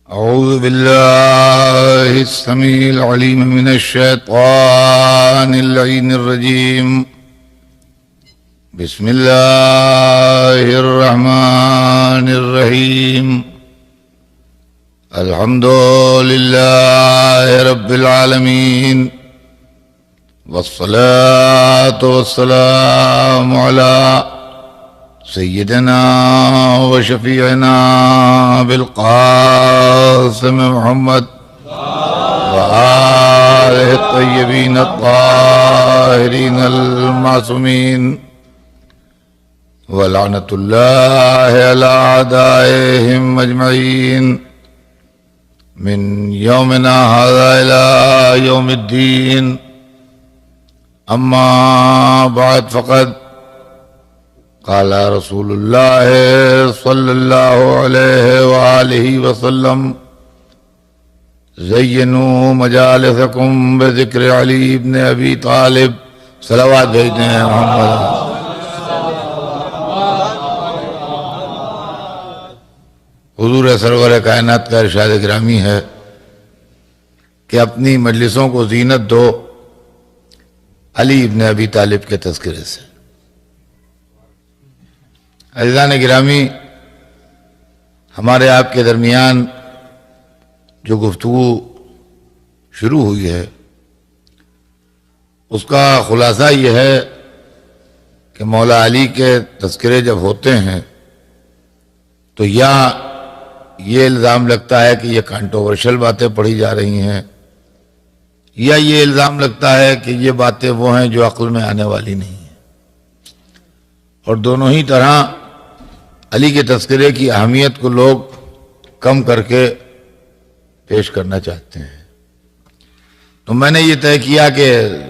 أعوذ بالله السميع العليم من الشيطان اللعين الرجيم. بسم الله الرحمن الرحيم. الحمد لله رب العالمين، والصلاة والسلام على سيدنا وشفيعنا بالقاسم محمد وآله الطيبين الطاهرين المعصومين، ولعنة الله على أعدائهم أجمعين من يومنا هذا إلى يوم الدين. أما بعد، فقد قال رسول الله صلى الله عليه وآله وسلم: زينوا مجالسكم بذكر علي بن أبي طالب. صلوات بھیجتے ہیں محمد. حضور سرور کائنات کا ارشاد گرامی ہے کہ اپنی مجلسوں کو زینت دو علی ابن ابی طالب کے تذکرے سے. عزیزان گرامی، ہمارے آپ کے درمیان جو گفتگو شروع ہوئی ہے اس کا خلاصہ یہ ہے کہ مولا علی کے تذکرے جب ہوتے ہیں تو یا یہ الزام لگتا ہے کہ یہ کنٹروورشل باتیں پڑھی جا رہی ہیں، یا یہ الزام لگتا ہے کہ یہ باتیں وہ ہیں جو عقل میں آنے والی نہیں ہیں. اور دونوں ہی طرح علی کے تذکرے کی اہمیت کو لوگ کم کر کے پیش کرنا چاہتے ہیں. تو میں نے یہ طے کیا کہ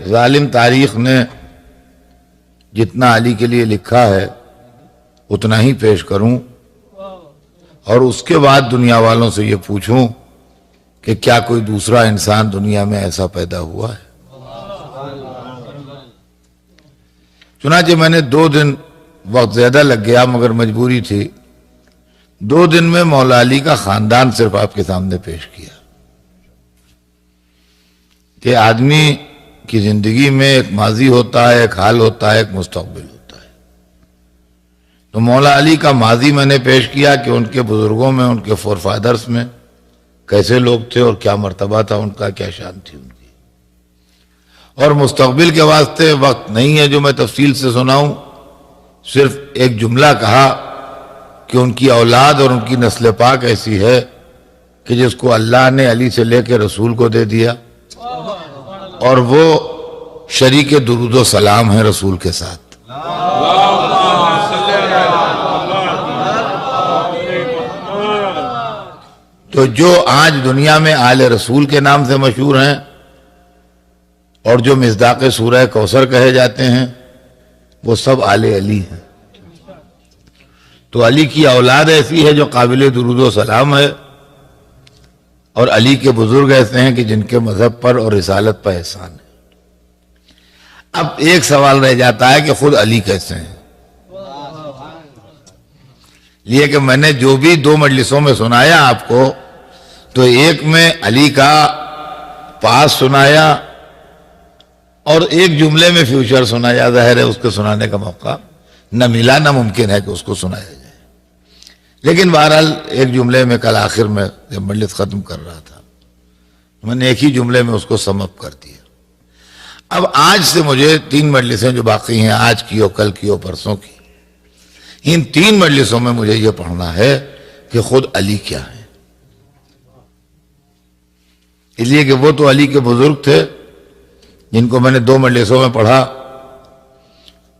ظالم تاریخ نے جتنا علی کے لیے لکھا ہے اتنا ہی پیش کروں، اور اس کے بعد دنیا والوں سے یہ پوچھوں کہ کیا کوئی دوسرا انسان دنیا میں ایسا پیدا ہوا ہے. چنانچہ میں نے 2 دن، وقت زیادہ لگ گیا مگر مجبوری تھی، 2 دن میں مولا علی کا خاندان صرف آپ کے سامنے پیش کیا کہ آدمی کی زندگی میں ایک ماضی ہوتا ہے، ایک حال ہوتا ہے، ایک مستقبل ہوتا ہے. تو مولا علی کا ماضی میں نے پیش کیا کہ ان کے بزرگوں میں، ان کے فور فادرز میں کیسے لوگ تھے اور کیا مرتبہ تھا ان کا، کیا شان تھی ان کی. اور مستقبل کے واسطے وقت نہیں ہے جو میں تفصیل سے سناؤں، صرف ایک جملہ کہا کہ ان کی اولاد اور ان کی نسل پاک ایسی ہے کہ جس کو اللہ نے علی سے لے کے رسول کو دے دیا، اور وہ شریک درود و سلام ہیں رسول کے ساتھ. تو جو آج دنیا میں آل رسول کے نام سے مشہور ہیں اور جو مصداق سورہ کوثر کہے جاتے ہیں وہ سب آل علی ہیں. تو علی کی اولاد ایسی ہے جو قابل درود و سلام ہے، اور علی کے بزرگ ایسے ہیں کہ جن کے مذہب پر اور رسالت پر احسان ہے. اب ایک سوال رہ جاتا ہے کہ خود علی کیسے ہیں. لیے کہ میں نے جو بھی 2 مجلسوں میں سنایا آپ کو، تو ایک میں علی کا پاس سنایا اور ایک جملے میں فیوچر سنایا. ظاہر ہے اس کو سنانے کا موقع نہ ملا، نہ ممکن ہے کہ اس کو سنایا جائے. لیکن بہرحال ایک جملے میں کل آخر میں جب مجلس ختم کر رہا تھا میں نے ایک ہی جملے میں اس کو سم اپ کر دیا. اب آج سے مجھے 3 مجلسیں جو باقی ہیں، آج کی اور کل کی اور پرسوں کی، ان 3 مجلسوں میں مجھے یہ پڑھنا ہے کہ خود علی کیا ہے. اس لیے کہ وہ تو علی کے بزرگ تھے جن کو میں نے 2 مجلسوں میں پڑھا،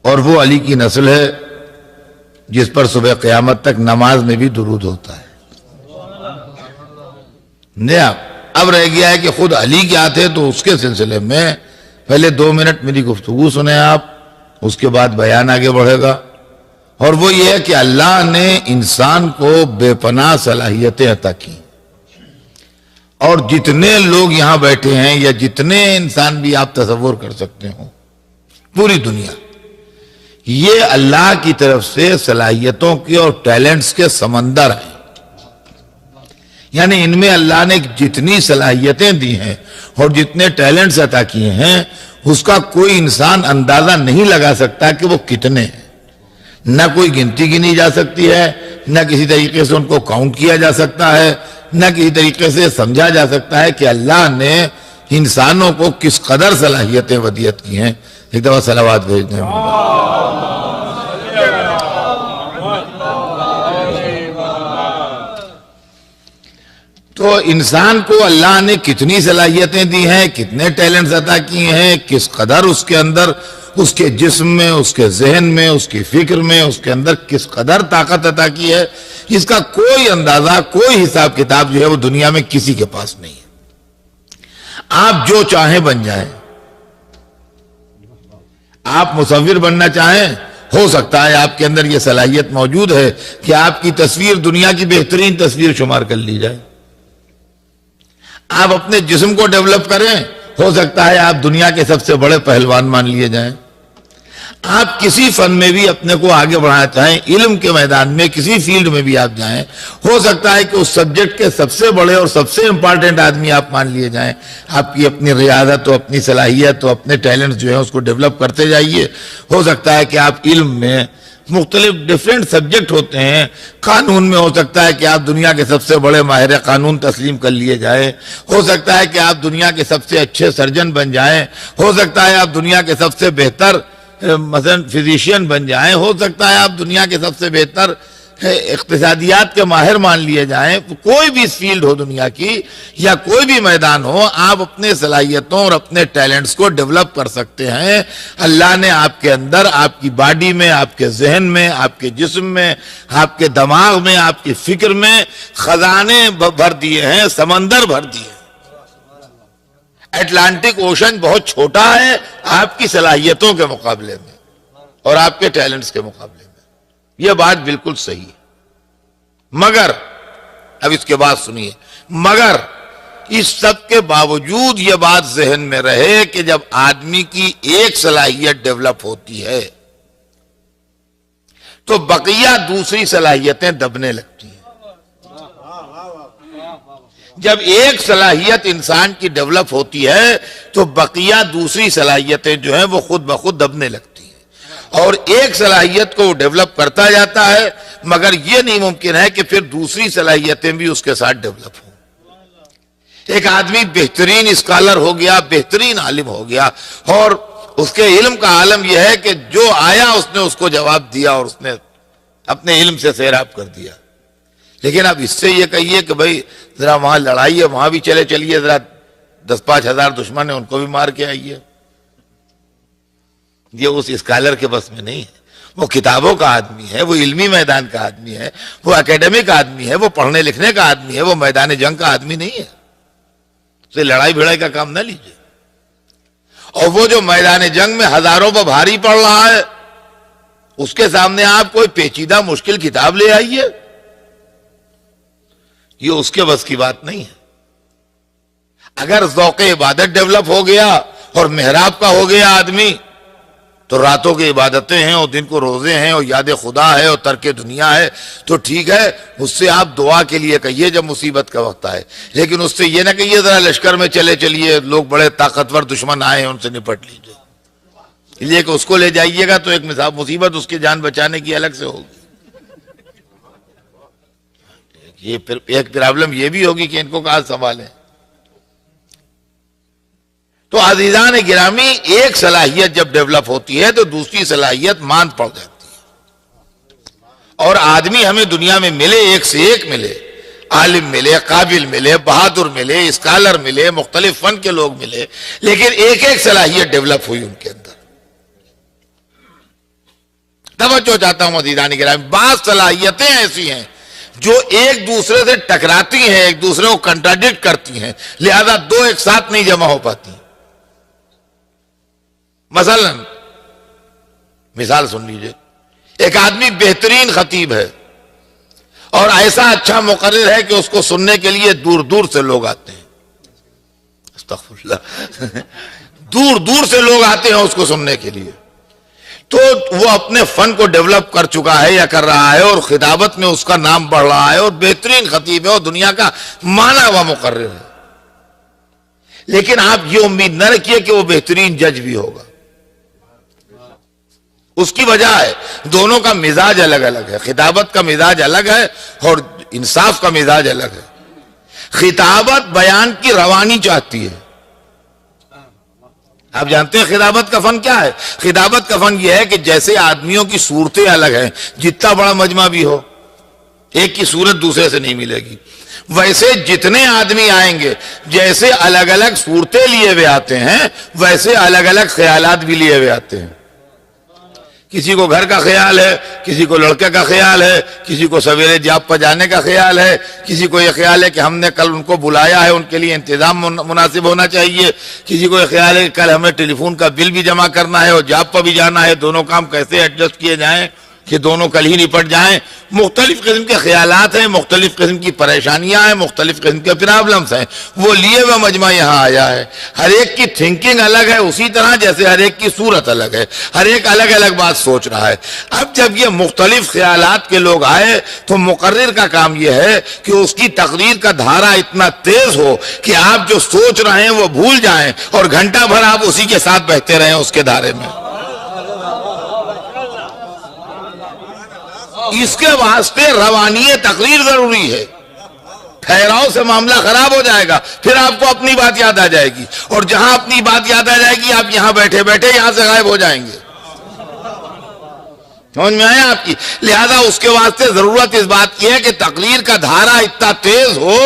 اور وہ علی کی نسل ہے جس پر صبح قیامت تک نماز میں بھی درود ہوتا ہے. اب رہ گیا ہے کہ خود علی کیا تھے، تو اس کے سلسلے میں پہلے 2 منٹ میری گفتگو سنیں آپ، اس کے بعد بیان آگے بڑھے گا. اور وہ یہ ہے کہ اللہ نے انسان کو بے پناہ صلاحیتیں عطا کی، اور جتنے لوگ یہاں بیٹھے ہیں یا جتنے انسان بھی آپ تصور کر سکتے ہوں پوری دنیا، یہ اللہ کی طرف سے صلاحیتوں کے اور ٹیلنٹس کے سمندر ہیں. یعنی ان میں اللہ نے جتنی صلاحیتیں دی ہیں اور جتنے ٹیلنٹس عطا کیے ہیں اس کا کوئی انسان اندازہ نہیں لگا سکتا کہ وہ کتنے ہیں. نہ کوئی گنتی گنی جا سکتی ہے، نہ کسی طریقے سے ان کو کاؤنٹ کیا جا سکتا ہے، نہ کسی طریقے سے سمجھا جا سکتا ہے کہ اللہ نے انسانوں کو کس قدر صلاحیتیں ودیت کی ہیں. ایک دفعہ صلوات بھیج دیں. تو انسان کو اللہ نے کتنی صلاحیتیں دی ہیں، کتنے ٹیلنٹس عطا کیے ہیں، کس قدر اس کے اندر، اس کے جسم میں، اس کے ذہن میں، اس کی فکر میں، اس کے اندر کس قدر طاقت عطا کی ہے، اس کا کوئی اندازہ، کوئی حساب کتاب جو ہے وہ دنیا میں کسی کے پاس نہیں ہے. آپ جو چاہیں بن جائیں. آپ مصور بننا چاہیں، ہو سکتا ہے آپ کے اندر یہ صلاحیت موجود ہے کہ آپ کی تصویر دنیا کی بہترین تصویر شمار کر لی جائے. آپ اپنے جسم کو ڈیولپ کریں، ہو سکتا ہے آپ دنیا کے سب سے بڑے پہلوان مان لیے جائیں. آپ کسی فن میں بھی اپنے کو آگے بڑھانا چاہیں، علم کے میدان میں کسی فیلڈ میں بھی آپ جائیں، ہو سکتا ہے کہ اس سبجیکٹ کے سب سے بڑے اور سب سے امپارٹنٹ آدمی آپ مان لیے جائیں. آپ کی اپنی ریاضت و اپنی صلاحیت و اپنے ٹیلنٹ جو ہیں اس کو ڈیولپ کرتے جائیے. ہو سکتا ہے کہ آپ علم میں مختلف ڈیفرنٹ سبجیکٹ ہوتے ہیں، قانون میں ہو سکتا ہے کہ آپ دنیا کے سب سے بڑے ماہر قانون تسلیم کر لیے جائیں، ہو سکتا ہے کہ آپ دنیا کے سب سے اچھے سرجن بن جائیں، ہو سکتا ہے آپ دنیا کے سب سے بہتر مثلا فزیشین بن جائیں، ہو سکتا ہے آپ دنیا کے سب سے بہتر اقتصادیات کے ماہر مان لیے جائیں. کوئی بھی فیلڈ ہو دنیا کی یا کوئی بھی میدان ہو، آپ اپنے صلاحیتوں اور اپنے ٹیلنٹس کو ڈیولپ کر سکتے ہیں. اللہ نے آپ کے اندر، آپ کی باڈی میں، آپ کے ذہن میں، آپ کے جسم میں، آپ کے دماغ میں، آپ کی فکر میں خزانے بھر دیے ہیں، سمندر بھر دیے ہیں. اٹلانٹک اوشن بہت چھوٹا ہے آپ کی صلاحیتوں کے مقابلے میں اور آپ کے ٹیلنٹس کے مقابلے میں. یہ بات بالکل صحیح ہے. مگر اب اس کے بعد سنیے، مگر اس سب کے باوجود یہ بات ذہن میں رہے کہ جب آدمی کی ایک صلاحیت ڈیولپ ہوتی ہے تو بقیہ دوسری صلاحیتیں دبنے لگتی ہیں. جب ایک صلاحیت انسان کی ڈیولپ ہوتی ہے تو بقیہ دوسری صلاحیتیں جو ہیں وہ خود بخود دبنے لگتی ہیں، اور ایک صلاحیت کو ڈیولپ کرتا جاتا ہے، مگر یہ نہیں ممکن ہے کہ پھر دوسری صلاحیتیں بھی اس کے ساتھ ڈیولپ ہوں. ایک آدمی بہترین اسکالر ہو گیا، بہترین عالم ہو گیا، اور اس کے علم کا عالم یہ ہے کہ جو آیا اس نے اس کو جواب دیا اور اس نے اپنے علم سے سیراب کر دیا. لیکن اب اس سے یہ کہیے کہ بھائی ذرا وہاں لڑائی ہے، وہاں بھی چلیے ذرا 10-5 ہزار دشمن ہیں ان کو بھی مار کے آئیے، یہ اس اسکالر کے بس میں نہیں ہے. وہ کتابوں کا آدمی ہے، وہ علمی میدان کا آدمی ہے، وہ اکیڈمک آدمی ہے، وہ پڑھنے لکھنے کا آدمی ہے، وہ میدان جنگ کا آدمی نہیں ہے. اسے لڑائی بھڑائی کا کام نہ لیجیے. اور وہ جو میدان جنگ میں ہزاروں پر بھاری پڑ رہا ہے، اس کے سامنے آپ کوئی پیچیدہ مشکل کتاب لے آئیے، یہ اس کے بس کی بات نہیں ہے. اگر ذوق عبادت ڈیولپ ہو گیا اور محراب کا ہو گیا آدمی، تو راتوں کی عبادتیں ہیں اور دن کو روزے ہیں اور یاد خدا ہے اور ترک دنیا ہے، تو ٹھیک ہے، اس سے آپ دعا کے لیے کہیے جب مصیبت کا وقت آئے. لیکن اس سے یہ نہ کہیے ذرا لشکر میں چلیے لوگ بڑے طاقتور دشمن آئے ہیں ان سے نپٹ لیجیے، اس لیے کہ اس کو لے جائیے گا تو ایک مصیبت اس کی جان بچانے کی الگ سے ہوگی. یہ پھر ایک پرابلم یہ بھی ہوگی کہ ان کو کہاں سنبھالیں. تو عزیزان گرامی، ایک صلاحیت جب ڈیولپ ہوتی ہے تو دوسری صلاحیت ماند پڑ جاتی ہے. اور آدمی ہمیں دنیا میں ملے، ایک سے ایک ملے، عالم ملے، قابل ملے، بہادر ملے، اسکالر ملے، مختلف فن کے لوگ ملے، لیکن ایک ایک صلاحیت ڈیولپ ہوئی ان کے اندر. توجہ چاہتا ہوں عزیزان گرامی، بعض صلاحیتیں ایسی ہیں جو ایک دوسرے سے ٹکراتی ہیں، ایک دوسرے کو کنٹراڈکٹ کرتی ہیں، لہذا دو ایک ساتھ نہیں جمع ہو پاتی. مثال سن لیجئے، ایک آدمی بہترین خطیب ہے اور ایسا اچھا مقرر ہے کہ اس کو سننے کے لیے دور دور سے لوگ آتے ہیں. استغفر اللہ دور دور سے لوگ آتے ہیں اس کو سننے کے لیے. تو وہ اپنے فن کو ڈیولپ کر چکا ہے یا کر رہا ہے، اور خطابت میں اس کا نام بڑھ رہا ہے، اور بہترین خطیب ہے، اور دنیا کا مانا ہوا مقرر ہے. لیکن آپ یہ امید نہ رکھیے کہ وہ بہترین جج بھی ہوگا. اس کی وجہ ہے دونوں کا مزاج الگ الگ ہے. خطابت کا مزاج الگ ہے اور انصاف کا مزاج الگ ہے. خطابت بیان کی روانی چاہتی ہے. آپ جانتے ہیں خطابت کا فن کیا ہے؟ خطابت کا فن یہ ہے کہ جیسے آدمیوں کی صورتیں الگ ہیں، جتنا بڑا مجمع بھی ہو ایک کی صورت دوسرے سے نہیں ملے گی، ویسے جتنے آدمی آئیں گے جیسے الگ الگ صورتیں لیے ہوئے آتے ہیں ویسے الگ الگ خیالات بھی لیے ہوئے آتے ہیں. کسی کو گھر کا خیال ہے، کسی کو لڑکے کا خیال ہے، کسی کو سویرے جاب پر جانے کا خیال ہے، کسی کو یہ خیال ہے کہ ہم نے کل ان کو بلایا ہے، ان کے لیے انتظام مناسب ہونا چاہیے، کسی کو یہ خیال ہے کہ کل ہمیں ٹیلی فون کا بل بھی جمع کرنا ہے اور جاب پر بھی جانا ہے، دونوں کام کیسے ایڈجسٹ کیے جائیں کہ دونوں کل ہی نپٹ جائیں. مختلف قسم کے خیالات ہیں، مختلف قسم کی پریشانیاں ہیں، مختلف قسم کے پرابلمز ہیں. وہ لیے ہوئے مجمع یہاں آیا ہے. ہر ایک کی تھنکنگ الگ ہے، اسی طرح جیسے ہر ایک کی صورت الگ ہے، ہر ایک الگ الگ بات سوچ رہا ہے. اب جب یہ مختلف خیالات کے لوگ آئے تو مقرر کا کام یہ ہے کہ اس کی تقریر کا دھارا اتنا تیز ہو کہ آپ جو سوچ رہے ہیں وہ بھول جائیں اور گھنٹہ بھر آپ اسی کے ساتھ بہتے رہیں اس کے دھارے میں. اس کے واسطے روانی تقریر ضروری ہے. ٹھہراؤ سے معاملہ خراب ہو جائے گا، پھر آپ کو اپنی بات یاد آ جائے گی، اور جہاں اپنی بات یاد آ جائے گی آپ یہاں بیٹھے بیٹھے یہاں سے غائب ہو جائیں گے. سمجھ میں آیا آپ کی؟ لہذا اس کے واسطے ضرورت اس بات کی ہے کہ تقریر کا دھارا اتنا تیز ہو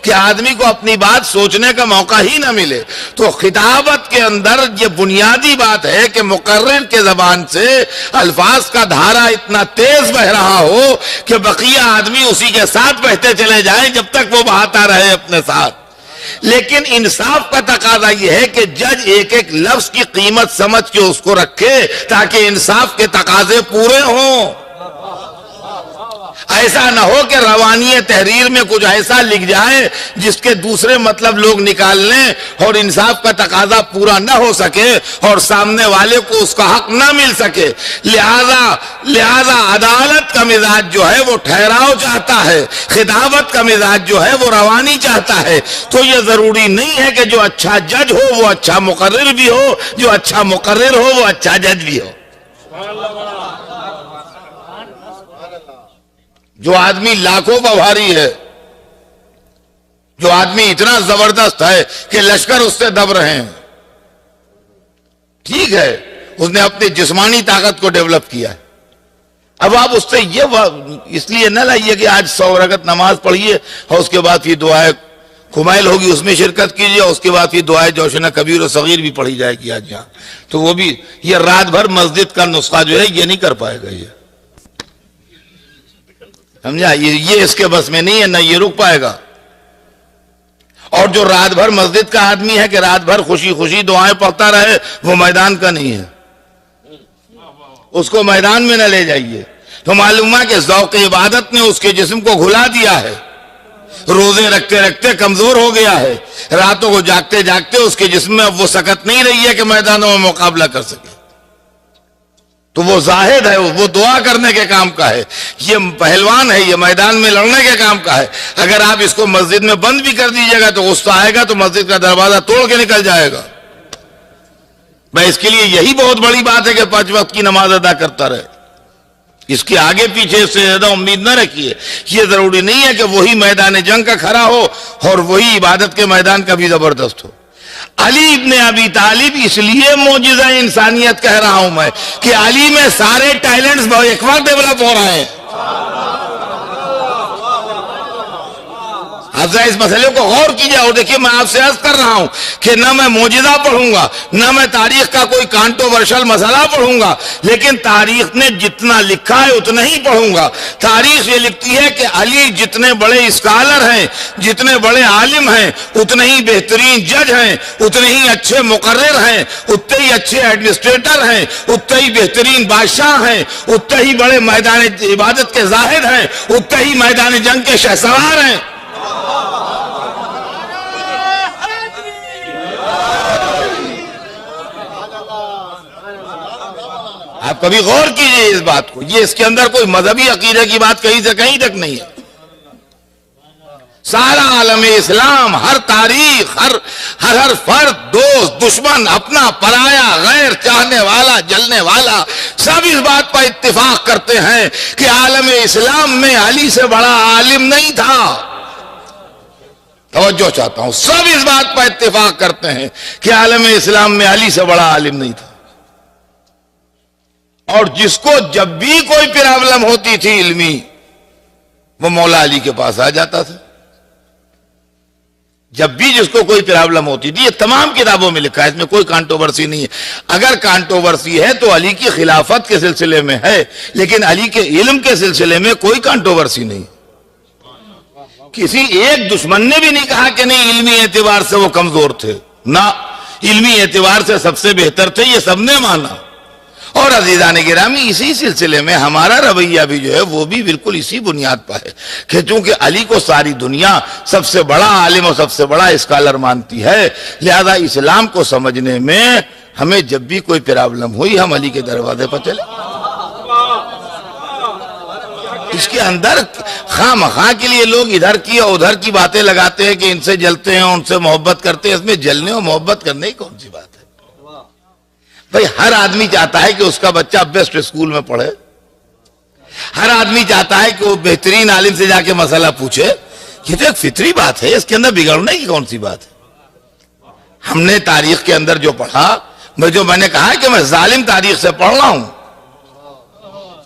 کہ آدمی کو اپنی بات سوچنے کا موقع ہی نہ ملے. تو خطابت کے اندر یہ بنیادی بات ہے کہ مقرر کے زبان سے الفاظ کا دھارا اتنا تیز بہ رہا ہو کہ بقیہ آدمی اسی کے ساتھ بہتے چلے جائیں جب تک وہ بہاتا رہے اپنے ساتھ. لیکن انصاف کا تقاضا یہ ہے کہ جج ایک ایک لفظ کی قیمت سمجھ کے اس کو رکھے تاکہ انصاف کے تقاضے پورے ہوں. ایسا نہ ہو کہ روانی تحریر میں کچھ ایسا لکھ جائے جس کے دوسرے مطلب لوگ نکال لیں اور انصاف کا تقاضا پورا نہ ہو سکے اور سامنے والے کو اس کا حق نہ مل سکے. لہذا عدالت کا مزاج جو ہے وہ ٹھہراؤ چاہتا ہے، خطابت کا مزاج جو ہے وہ روانی چاہتا ہے. تو یہ ضروری نہیں ہے کہ جو اچھا جج ہو وہ اچھا مقرر بھی ہو، جو اچھا مقرر ہو وہ اچھا جج بھی ہو. جو آدمی لاکھوں کا بھاری ہے، جو آدمی اتنا زبردست ہے کہ لشکر اس سے دب رہے ہیں، ٹھیک ہے، اس نے اپنی جسمانی طاقت کو ڈیولپ کیا ہے. اب آپ اس سے یہ اس لیے نہ لائیے کہ آج 100 رکعت نماز پڑھیے اور اس کے بعد یہ دعائے کمائل ہوگی اس میں شرکت کیجیے، اور اس کے بعد یہ دعائے جوشن کبیر و صغیر بھی پڑھی جائے گی آج یہاں. تو وہ بھی یہ رات بھر مسجد کا نسخہ جو ہے یہ نہیں کر پائے گا. یہ سمجھا، یہ اس کے بس میں نہیں ہے، نہ یہ رک پائے گا. اور جو رات بھر مسجد کا آدمی ہے کہ رات بھر خوشی خوشی دعائیں پڑھتا رہے، وہ میدان کا نہیں ہے. اس کو میدان میں نہ لے جائیے. تو معلوم ہے کہ ذوق عبادت نے اس کے جسم کو گھلا دیا ہے، روزے رکھتے رکھتے کمزور ہو گیا ہے، راتوں کو جاگتے جاگتے اس کے جسم میں اب وہ سکت نہیں رہی ہے کہ میدانوں میں مقابلہ کر سکے. تو وہ زاہد ہے، وہ دعا کرنے کے کام کا ہے. یہ پہلوان ہے، یہ میدان میں لڑنے کے کام کا ہے. اگر آپ اس کو مسجد میں بند بھی کر دیجیے گا تو غصہ آئے گا تو مسجد کا دروازہ توڑ کے نکل جائے گا. میں اس کے لیے یہی بہت بڑی بات ہے کہ 5 وقت کی نماز ادا کرتا رہے. اس کے آگے پیچھے سے زیادہ امید نہ رکھیے. یہ ضروری نہیں ہے کہ وہی میدان جنگ کا کھڑا ہو اور وہی عبادت کے میدان کا بھی زبردست ہو. علی ابن ابی طالب اس لیے معجزہ انسانیت کہہ رہا ہوں میں کہ علی میں سارے ٹیلنٹس ایک وقت ڈیولپ ہو رہے ہیں. اب اس مسئلے کو غور کیجئے اور دیکھیے میں آپ سے عرض کر رہا ہوں کہ نہ میں معجزہ پڑھوں گا، نہ میں تاریخ کا کوئی کانٹروورشل مسئلہ پڑھوں گا، لیکن تاریخ نے جتنا لکھا ہے اتنا ہی پڑھوں گا. تاریخ یہ لکھتی ہے کہ علی جتنے بڑے اسکالر ہیں، جتنے بڑے عالم ہیں، اتنے ہی بہترین جج ہیں، اتنے ہی اچھے مقرر ہیں، اتنے ہی اچھے ایڈمنسٹریٹر ہیں، اتنے ہی بہترین بادشاہ ہیں، اتنے ہی بڑے میدان عبادت کے زاہد ہیں، اتنے ہی میدان جنگ کے شہسوار ہیں. آپ کبھی غور کیجئے اس بات کو، یہ اس کے اندر کوئی مذہبی عقیدے کی بات کہیں سے کہیں تک نہیں ہے۔ سارا عالم اسلام، ہر تاریخ، ہر فرد، دوست، دشمن، اپنا، پرایا، غیر، چاہنے والا، جلنے والا، سب اس بات پر اتفاق کرتے ہیں کہ عالم اسلام میں علی سے بڑا عالم نہیں تھا۔ توجہ چاہتا ہوں، سب اس بات پر اتفاق کرتے ہیں کہ عالم اسلام میں علی سے بڑا عالم نہیں تھا، اور جس کو جب بھی کوئی پرابلم ہوتی تھی علمی، وہ مولا علی کے پاس آ جاتا تھا۔ جب بھی جس کو کوئی پرابلم ہوتی تھی، یہ تمام کتابوں میں لکھا ہے، اس میں کوئی کانٹروورسی نہیں ہے۔ اگر کانٹروورسی ہے تو علی کی خلافت کے سلسلے میں ہے، لیکن علی کے علم کے سلسلے میں کوئی کانٹروورسی نہیں۔ کسی ایک دشمن نے بھی نہیں کہا کہ نہیں علمی اعتبار سے وہ کمزور تھے، نہ، علمی اعتبار سے سب سے بہتر تھے، یہ سب نے مانا۔ اور عزیزان گرامی، اسی سلسلے میں ہمارا رویہ بھی جو ہے وہ بھی بالکل اسی بنیاد پر ہے کہ چونکہ علی کو ساری دنیا سب سے بڑا عالم اور سب سے بڑا اسکالر مانتی ہے، لہذا اسلام کو سمجھنے میں ہمیں جب بھی کوئی پرابلم ہوئی ہم علی کے دروازے پر چلے۔ اس کے اندر خواہ مخواہ کے لیے لوگ ادھر کی اور ادھر کی باتیں لگاتے ہیں کہ ان سے جلتے ہیں، ان سے محبت کرتے ہیں، اس میں جلنے اور محبت کرنے کی کون سی بات ہے؟ بھئی ہر آدمی چاہتا ہے کہ اس کا بچہ بیسٹ اسکول میں پڑھے، ہر آدمی چاہتا ہے کہ وہ بہترین عالم سے جا کے مسئلہ پوچھے، یہ تو ایک فطری بات ہے، اس کے اندر بگڑنے کی کون سی بات ہے؟ ہم نے تاریخ کے اندر جو پڑھا، میں نے کہا کہ میں ظالم تاریخ سے پڑھ رہا ہوں،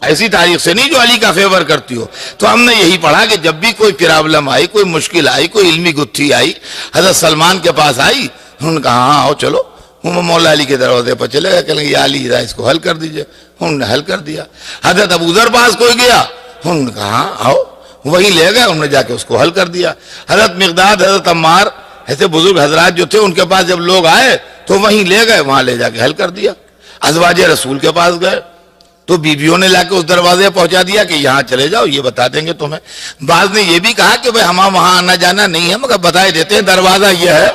ایسی تاریخ سے نہیں جو علی کا فیور کرتی ہو۔ تو ہم نے یہی پڑھا کہ جب بھی کوئی پرابلم آئی، کوئی مشکل آئی، کوئی علمی گتھی آئی، حضرت سلمان کے پاس آئی، انہوں نے کہا ہاں آؤ چلو، وہ مولا علی کے دروازے پر چلے گئے، کہیں گے یا علی اس کو حل کر دیجئے، انہوں نے حل کر دیا۔ حضرت ابو ذر پاس کوئی گیا، انہوں نے کہا ہاں آؤ، وہی لے گئے، انہوں نے جا کے اس کو حل کر دیا۔ حضرت مقداد، حضرت عمار، ایسے بزرگ حضرات جو تھے ان کے پاس جب لوگ آئے تو وہیں لے گئے، وہاں لے جا کے حل کر دیا۔ ازواج رسول کے پاس گئے تو بیویوں نے لا کے اس دروازے پہنچا دیا کہ یہاں چلے جاؤ، یہ بتا دیں گے تمہیں۔ بعض نے یہ بھی کہا کہ بھئی ہمارا وہاں آنا جانا نہیں ہے، مگر بتائے دیتے ہیں دروازہ یہ ہے۔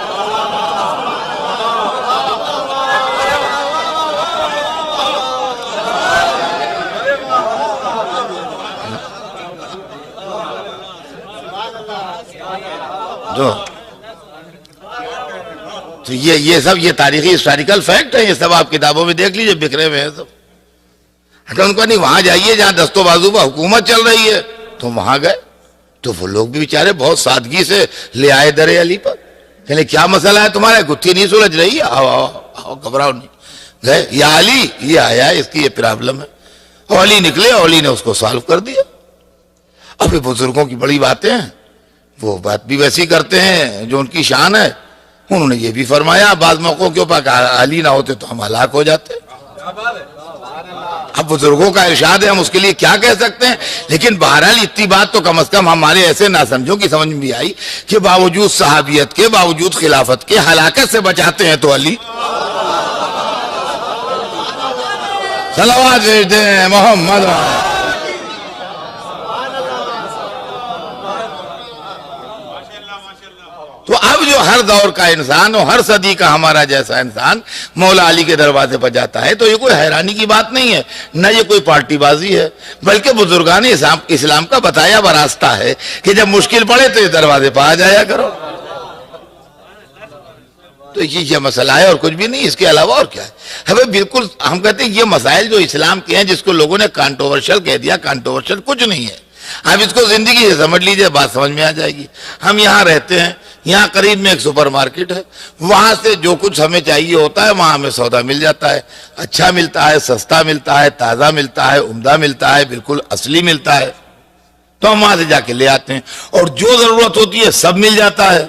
تو یہ سب یہ تاریخی ہسٹوریکل فیکٹ ہے، یہ سب آپ کتابوں میں دیکھ لیجئے، بکھرے ہوئے ہیں سب۔ اگر ان کو نہیں وہاں جائیے جہاں دست و بازو پر حکومت چل رہی ہے، تو وہاں گئے تو وہ لوگ بھی بیچارے بہت سادگی سے لے آئے در علی پر، کہنے کیا مسئلہ ہے تمہارا، گتھی نہیں سلجھ رہی ہے، آؤ آؤ آؤ، گھبراؤ نہیں۔ گئے یا علی یہ آیا ہے، اس کی یہ پرابلم ہے، اور علی نکلے، اور علی نے اس کو سالو کر دیا۔ اب یہ بزرگوں کی بڑی باتیں ہیں، وہ بات بھی ویسی کرتے ہیں جو ان کی شان ہے۔ انہوں نے یہ بھی فرمایا بعض موقعوں کے اوپر کہ علی نہ ہوتے تو ہم ہلاک ہو جاتے۔ اب بزرگوں کا ارشاد ہے، ہم اس کے لیے کیا کہہ سکتے ہیں، لیکن بہرحال اتنی بات تو کم از کم ہمارے ایسے نہ سمجھوں کی سمجھ میں بھی آئی کہ باوجود صحابیت کے، باوجود خلافت کے، ہلاکت سے بچاتے ہیں تو علی۔ صلوات بھیجتے ہیں محمد۔ تو اب جو ہر دور کا انسان اور ہر صدی کا ہمارا جیسا انسان مولا علی کے دروازے پر جاتا ہے تو یہ کوئی حیرانی کی بات نہیں ہے، نہ یہ کوئی پارٹی بازی ہے، بلکہ بزرگان اسلام کا بتایا ہوا راستہ ہے کہ جب مشکل پڑے تو یہ دروازے پر آ جایا کرو۔ تو یہ مسئلہ ہے اور کچھ بھی نہیں، اس کے علاوہ اور کیا ہے؟ ہمیں بالکل ہم کہتے ہیں یہ مسائل جو اسلام کے ہیں جس کو لوگوں نے کانٹروورشل کہہ دیا، کانٹروورشل کچھ نہیں ہے۔ آپ اس کو زندگی سے سمجھ لیجئے، بات سمجھ میں آ جائے گی۔ ہم یہاں رہتے ہیں، یہاں قریب میں ایک سپر مارکیٹ ہے، وہاں سے جو کچھ ہمیں چاہیے ہوتا ہے وہاں ہمیں سودا مل جاتا ہے، اچھا ملتا ہے، سستا ملتا ہے، تازہ ملتا ہے، عمدہ ملتا ہے، بالکل اصلی ملتا ہے، تو ہم وہاں سے جا کے لے آتے ہیں، اور جو ضرورت ہوتی ہے سب مل جاتا ہے۔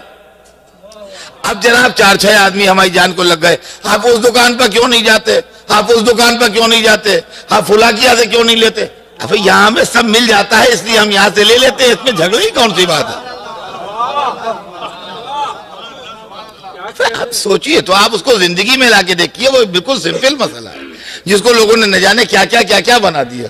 اب جناب 4-6 آدمی ہماری جان کو لگ گئے، آپ اس دکان پر کیوں نہیں جاتے، آپ اس دکان پر کیوں نہیں جاتے، آپ فلاں کی یہاں سے کیوں نہیں لیتے؟ اب یہاں ہمیں سب مل جاتا ہے اس لیے ہم یہاں سے لے لیتے ہیں، اس میں جھگڑے کی کون سی بات ہے؟ آپ سوچئے تو آپ اس کو زندگی میں لا کے دیکھیے، وہ بالکل سمپل مسئلہ ہے جس کو لوگوں نے نہ جانے کیا کیا بنا دیا۔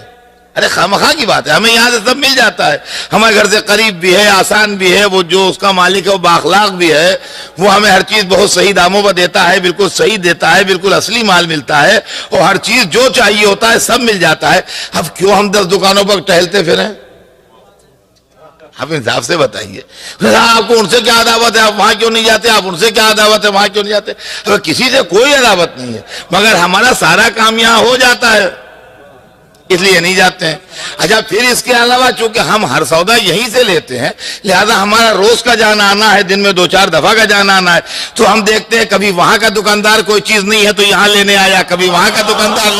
ارے خامخواہ کی بات ہے، ہمیں یہاں سے سب مل جاتا ہے، ہمارے گھر سے قریب بھی ہے، آسان بھی ہے، وہ جو اس کا مالک ہے وہ بااخلاق بھی ہے، وہ ہمیں ہر چیز بہت صحیح داموں پر دیتا ہے، بالکل صحیح دیتا ہے، بالکل اصلی مال ملتا ہے، اور ہر چیز جو چاہیے ہوتا ہے سب مل جاتا ہے۔ اب کیوں ہم 10 دکانوں پر ٹہلتے پھریں؟ آپ انصاف سے بتائیے، آپ کو ان سے کیا عداوت ہے، آپ وہاں کیوں نہیں جاتے؟ آپ ان سے کیا عداوت ہے، وہاں کیوں نہیں جاتے؟ اب کسی سے کوئی عداوت نہیں ہے، مگر ہمارا سارا کام یہاں ہو جاتا ہے اس لیے نہیں جاتے ہیں۔ اچھا پھر اس کے علاوہ چونکہ ہم ہر سودا یہیں سے لیتے ہیں، لہذا ہمارا روز کا جانا آنا ہے، دن میں 2-4 دفعہ کا جانا آنا ہے، تو ہم دیکھتے ہیں کبھی وہاں کا دکاندار کوئی چیز نہیں ہے تو یہاں لینے آیا، کبھی وہاں کا دکاندار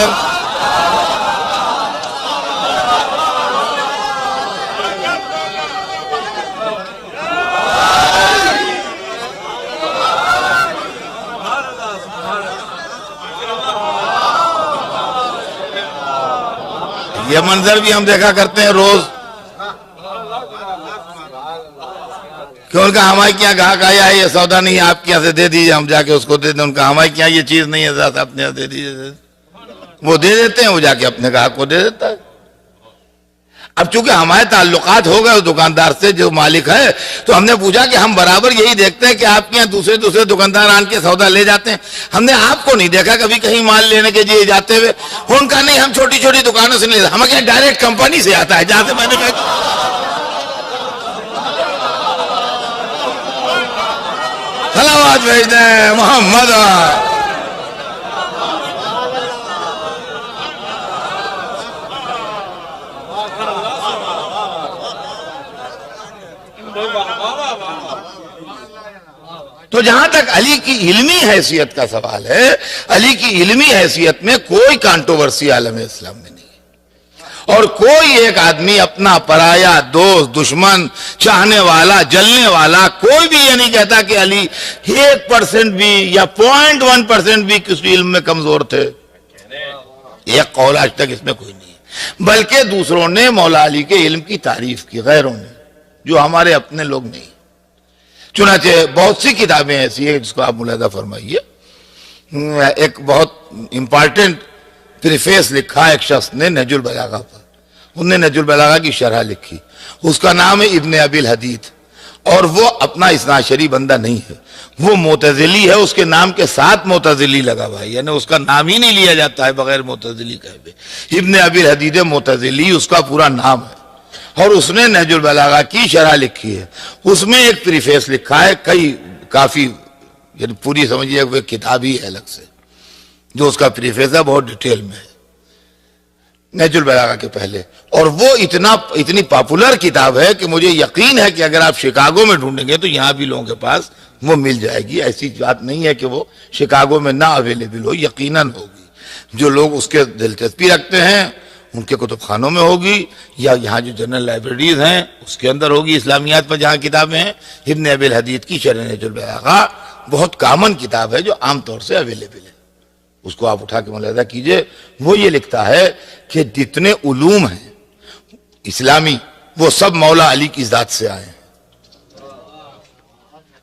یہ منظر بھی ہم دیکھا کرتے ہیں روز کہ ان کا ہمارے کیا گاہک آیا ہے، یہ سودا نہیں ہے آپ کے یہاں سے دے دیجئے، ہم جا کے اس کو دے دیں، ان کا ہمارے کیا یہ چیز نہیں ہے ذات اپنے یہاں دے دیجئے، وہ دے دیتے ہیں، وہ جا کے اپنے گاہک کو دے دیتا ہے۔ اب چونکہ ہمارے تعلقات ہو گئے اس دکاندار سے جو مالک ہے، تو ہم نے پوچھا کہ ہم برابر یہی دیکھتے ہیں کہ آپ کے یہاں دوسرے دکاندار آن کے سودا لے جاتے ہیں، ہم نے آپ کو نہیں دیکھا کبھی کہیں مال لینے کے لیے جاتے ہوئے۔ ان کا نہیں، ہم چھوٹی چھوٹی دکانوں سے نہیں لیتے، ہمیں کہیں ڈائریکٹ کمپنی سے آتا ہے جہاں سے میں نے صلوات بھیج دیں محمد۔ تو جہاں تک علی کی علمی حیثیت کا سوال ہے، علی کی علمی حیثیت میں کوئی کانٹروورسی عالم اسلام میں نہیں ہے، اور کوئی ایک آدمی اپنا پرایا، دوست، دشمن، چاہنے والا، جلنے والا، کوئی بھی یہ نہیں کہتا کہ علی 1% بھی یا 0.1% بھی کسی علم میں کمزور تھے۔ ایک قول آج تک اس میں کوئی نہیں ہے، بلکہ دوسروں نے مولا علی کے علم کی تعریف کی، غیروں نے، جو ہمارے اپنے لوگ نہیں۔ چنانچہ بہت سی کتابیں ایسی ہیں جس کو آپ ملاحظہ فرمائیے، ایک بہت امپارٹنٹ پریفیس لکھا ایک شخص نے نہج البلاغہ پر، انہوں نے نہج البلاغہ کی شرح لکھی، اس کا نام ہے ابن ابی الحدید، اور وہ اپنا اثنا عشری بندہ نہیں ہے، وہ معتزلی ہے، اس کے نام کے ساتھ معتزلی لگا ہوا ہے، یعنی اس کا نام ہی نہیں لیا جاتا ہے بغیر معتزلی کہے ہوئے۔ ابن ابی الحدید معتزلی اس کا پورا نام ہے، اور اس نے نہج البلاغہ کی شرح لکھی ہے، اس میں ایک پریفیس لکھا ہے، کافی یعنی پوری سمجھیے وہ کتاب ہی ہے الگ سے، جو اس کا پریفیس ہے بہت ڈیٹیل میں ہے نہج البلاغہ کے پہلے، اور وہ اتنی پاپولر کتاب ہے کہ مجھے یقین ہے کہ اگر آپ شکاگو میں ڈھونڈیں گے تو یہاں بھی لوگوں کے پاس وہ مل جائے گی، ایسی بات نہیں ہے کہ وہ شکاگو میں نہ اویلیبل ہو، یقیناً ہوگی۔ جو لوگ اس کے دلچسپی رکھتے ہیں ان کے کتب خانوں میں ہوگی، یا یہاں جو جنرل لائبریریز ہیں اس کے اندر ہوگی، اسلامیات پر جہاں کتابیں ہیں۔ ابن ابی الحدید کی شرح نہج البلاغہ بہت کامن کتاب ہے جو عام طور سے اویلیبل ہے، اس کو آپ اٹھا کے ملاحظہ کیجئے۔ وہ یہ لکھتا ہے کہ جتنے علوم ہیں اسلامی وہ سب مولا علی کی ذات سے آئے ہیں۔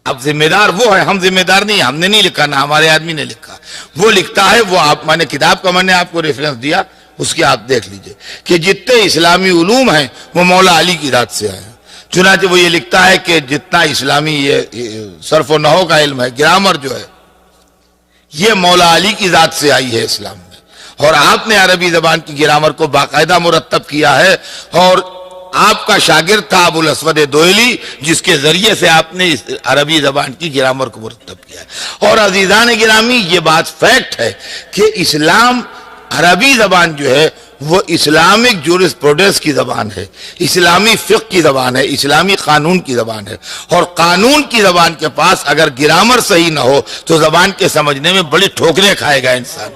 اب ذمہ دار وہ ہے، ہم ذمہ دار نہیں، ہم نے نہیں لکھا، نہ ہمارے آدمی نے لکھا، وہ لکھتا ہے، وہ آپ، میں نے کتاب کا میں نے آپ کو ریفرنس دیا، اس کی آپ دیکھ لیجئے کہ جتنے اسلامی علوم ہیں وہ مولا علی کی ذات سے آئے ہیں۔ چنانچہ وہ یہ لکھتا ہے کہ جتنا اسلامی یہ صرف و نحو کا علم ہے، گرامر جو ہے، یہ مولا علی کی ذات سے آئی ہے اسلام میں، اور آپ نے عربی زبان کی گرامر کو باقاعدہ مرتب کیا ہے، اور آپ کا شاگرد تھا ابو الاسود دوئلی، جس کے ذریعے سے آپ نے اس عربی زبان کی گرامر کو مرتب کیا ہے۔ اور عزیزان گرامی، یہ بات فیکٹ ہے کہ اسلام، عربی زبان جو ہے وہ اسلامک جورسپروڈنس کی زبان ہے، اسلامی فقہ کی زبان ہے، اسلامی قانون کی زبان ہے، اور قانون کی زبان کے پاس اگر گرامر صحیح نہ ہو تو زبان کے سمجھنے میں بڑی ٹھوکریں کھائے گا انسان۔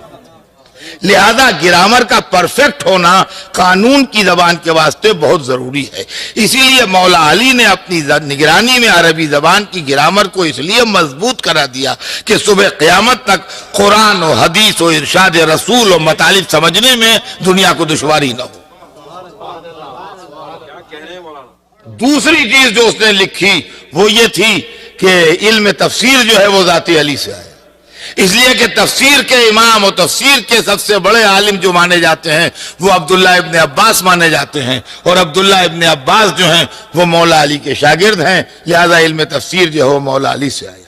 لہذا گرامر کا پرفیکٹ ہونا قانون کی زبان کے واسطے بہت ضروری ہے۔ اسی لیے مولا علی نے اپنی نگرانی میں عربی زبان کی گرامر کو اس لیے مضبوط کرا دیا کہ صبح قیامت تک قرآن و حدیث و ارشاد رسول و مطالب سمجھنے میں دنیا کو دشواری نہ ہو۔ دوسری چیز جو اس نے لکھی وہ یہ تھی کہ علم تفسیر جو ہے وہ ذات علی سے آیا۔ اس لیے کہ تفسیر کے امام اور تفسیر کے سب سے بڑے عالم جو مانے جاتے ہیں وہ عبداللہ ابن عباس مانے جاتے ہیں، اور عبداللہ ابن عباس جو ہیں وہ مولا علی کے شاگرد ہیں، لہذا علم تفسیر جو ہے وہ مولا علی سے آیا۔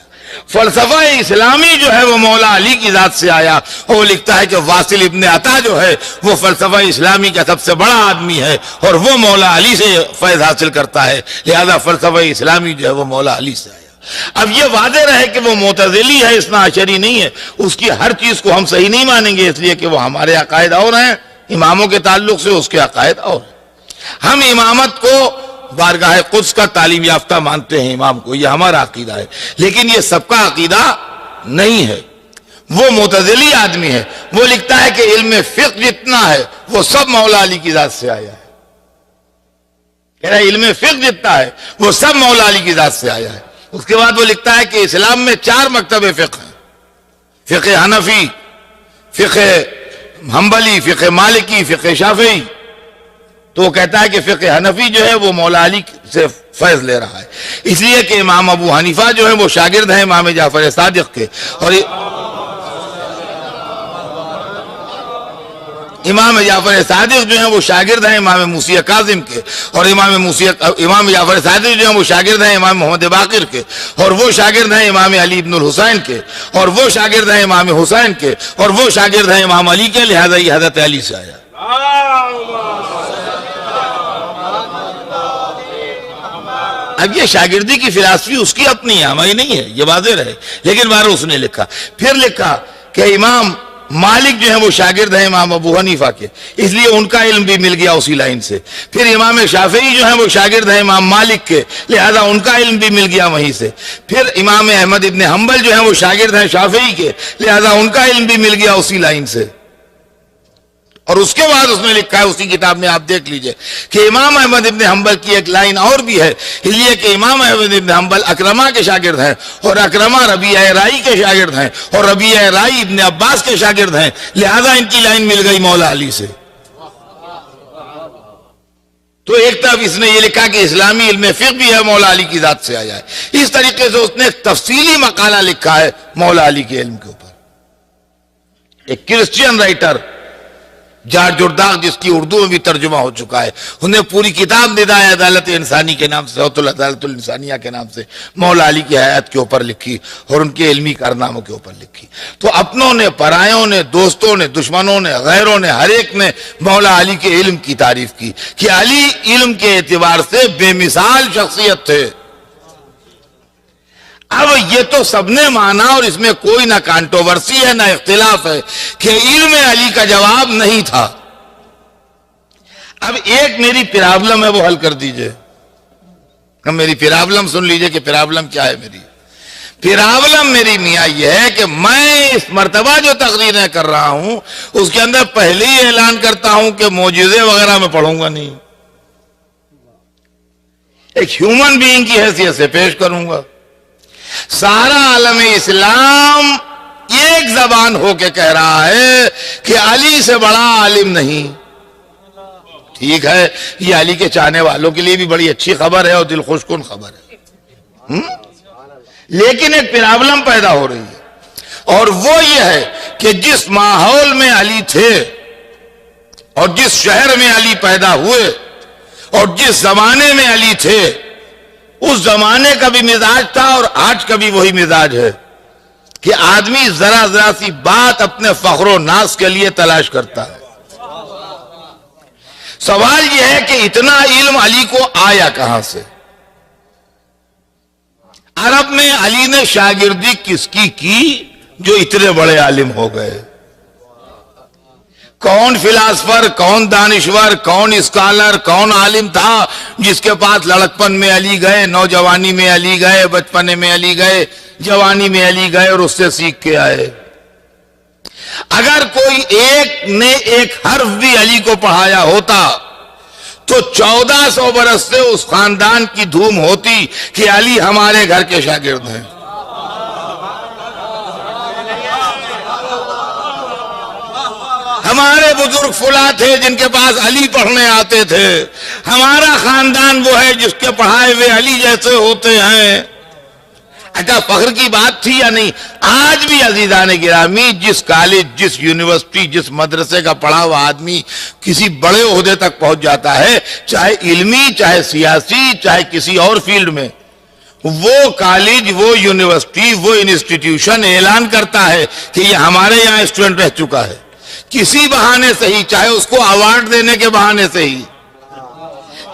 فلسفہ اسلامی جو ہے وہ مولا علی کی ذات سے آیا، اور وہ لکھتا ہے کہ واصل ابن عطا جو ہے وہ فلسفہ اسلامی کا سب سے بڑا آدمی ہے، اور وہ مولا علی سے فیض حاصل کرتا ہے، لہذا فلسفہ اسلامی جو ہے وہ مولا علی سے آیا۔ اب یہ واضح رہے کہ وہ معتزلی ہے، اثنا عشری نہیں ہے، اس کی ہر چیز کو ہم صحیح نہیں مانیں گے، اس لیے کہ وہ ہمارے عقائد اور ہیں، اماموں کے تعلق سے اس کے عقائد اور ہیں۔ ہم امامت کو بارگاہ قدس کا تعلیم یافتہ مانتے ہیں، امام کو، یہ ہمارا عقیدہ ہے، لیکن یہ سب کا عقیدہ نہیں ہے۔ وہ معتزلی آدمی ہے، وہ لکھتا ہے کہ علم فقہ جتنا ہے وہ سب مولا علی کی ذات سے آیا ہے، کہہ رہا ہے علم فقہ جتنا ہے وہ سب مولا علی کی ذات سے آیا ہے۔ اس کے بعد وہ لکھتا ہے کہ اسلام میں 4 مکتب فقہ ہیں، فقہ حنفی، فقہ حنبلی، فقہ مالکی، فقہ شافعی۔ تو وہ کہتا ہے کہ فقہ حنفی جو ہے وہ مولا علی سے فیض لے رہا ہے، اس لیے کہ امام ابو حنیفہ جو ہے وہ شاگرد ہیں امام جعفر صادق کے، اور امام جعفر صادق جو ہیں وہ شاگرد ہیں امام موسی کاظم کے، اور امام جعفر صادق جو ہیں وہ شاگرد ہیں امام محمد باقر کے، اور وہ شاگرد ہیں امام علی ابن الحسین کے، اور وہ شاگرد ہیں امام حسین کے، اور وہ شاگرد ہیں امام علی کے، لہذا یہ حضرت علی سے آیا۔ اب یہ شاگردی کی فلسفی اس کی اپنی ہے، ہماری نہیں ہے، یہ واضح رہے، لیکن بارہ اس نے لکھا۔ پھر لکھا کہ امام مالک جو ہیں وہ شاگرد ہیں امام ابو حنیفہ کے، اس لیے ان کا علم بھی مل گیا اسی لائن سے۔ پھر امام شافعی جو ہیں وہ شاگرد ہیں امام مالک کے، لہذا ان کا علم بھی مل گیا وہیں سے۔ پھر امام احمد ابن حنبل جو ہیں وہ شاگرد ہیں شافعی کے، لہذا ان کا علم بھی مل گیا اسی لائن سے۔ اور اس کے بعد اس نے لکھا ہے اسی کتاب میں، آپ دیکھ لیجئے کہ امام احمد ابن حنبل کی ایک لائن اور بھی ہے، اس لیے کہ امام احمد ابن حنبل اکرمہ کے شاگرد ہیں، اور اکرمہ ربیعہ رائی کے شاگرد ہیں، اور ربیعہ رائی ابن عباس کے شاگرد ہیں، لہذا ان کی لائن مل گئی مولا علی سے۔ تو ایک طرف اس نے یہ لکھا کہ اسلامی علم فقہ بھی ہے مولا علی کی ذات سے آیا ہے، اس طریقے سے اس نے ایک تفصیلی مقالہ لکھا ہے مولا علی کے علم کے اوپر۔ ایک کرسچین رائٹر جارج جرداغ، جس کی اردو میں بھی ترجمہ ہو چکا ہے، انہیں پوری کتاب ندائے عدالت انسانی کے نام سے، عدالت الانسانیہ کے نام سے مولا علی کی حیات کے اوپر لکھی، اور ان کے علمی کارناموں کے اوپر لکھی۔ تو اپنوں نے، پرایوں نے، دوستوں نے، دشمنوں نے، غیروں نے، ہر ایک نے مولا علی کے علم کی تعریف کی کہ علی علم کے اعتبار سے بے مثال شخصیت تھے۔ اب یہ تو سب نے مانا، اور اس میں کوئی نہ کانٹروورسی ہے نہ اختلاف ہے کہ علم علی کا جواب نہیں تھا۔ اب ایک میری پرابلم ہے، وہ حل کر دیجئے۔ اب میری پرابلم سن لیجئے کہ پرابلم کیا ہے میری۔ پرابلم میری میاں یہ ہے کہ میں اس مرتبہ جو تقریریں کر رہا ہوں اس کے اندر پہلے ہی اعلان کرتا ہوں کہ معجزے وغیرہ میں پڑھوں گا نہیں، ایک ہیومن بینگ کی حیثیت سے پیش کروں گا۔ سارا عالم اسلام ایک زبان ہو کے کہہ رہا ہے کہ علی سے بڑا عالم نہیں۔ ٹھیک ہے، یہ علی کے چاہنے والوں کے لیے بھی بڑی اچھی خبر ہے اور دل خوش کن خبر ہے، لیکن ایک پرابلم پیدا ہو رہی ہے، اور وہ یہ ہے کہ جس ماحول میں علی تھے اور جس شہر میں علی پیدا ہوئے اور جس زمانے میں علی تھے، اس زمانے کا بھی مزاج تھا اور آج کا بھی وہی مزاج ہے کہ آدمی ذرا ذرا سی بات اپنے فخر و ناز کے لیے تلاش کرتا ہے۔ سوال یہ ہے کہ اتنا علم علی کو آیا کہاں سے؟ عرب میں علی نے شاگردی کس کی جو اتنے بڑے عالم ہو گئے؟ کون فلاسفر، کون دانشور، کون اسکالر، کون عالم تھا جس کے پاس لڑکپن میں علی گئے، نوجوانی میں علی گئے، بچپنے میں علی گئے، جوانی میں علی گئے اور اس سے سیکھ کے آئے؟ اگر کوئی ایک نے ایک حرف بھی علی کو پڑھایا ہوتا تو 1400 برس سے اس خاندان کی دھوم ہوتی کہ علی ہمارے گھر کے شاگرد ہیں۔ ہمارے بزرگ فلاں تھے جن کے پاس علی پڑھنے آتے تھے، ہمارا خاندان وہ ہے جس کے پڑھائے ہوئے علی جیسے ہوتے ہیں۔ اچھا فخر کی بات تھی یا نہیں؟ آج بھی عزیزان گرامی جس کالج، جس یونیورسٹی، جس مدرسے کا پڑھا ہوا آدمی کسی بڑے عہدے تک پہنچ جاتا ہے، چاہے علمی، چاہے سیاسی، چاہے کسی اور فیلڈ میں، وہ کالج، وہ یونیورسٹی، وہ انسٹیٹیوشن اعلان کرتا ہے کہ یہ ہمارے یہاں اسٹوڈنٹ رہ چکا ہے، کسی بہانے سے ہی، چاہے اس کو ایوارڈ دینے کے بہانے سے ہی،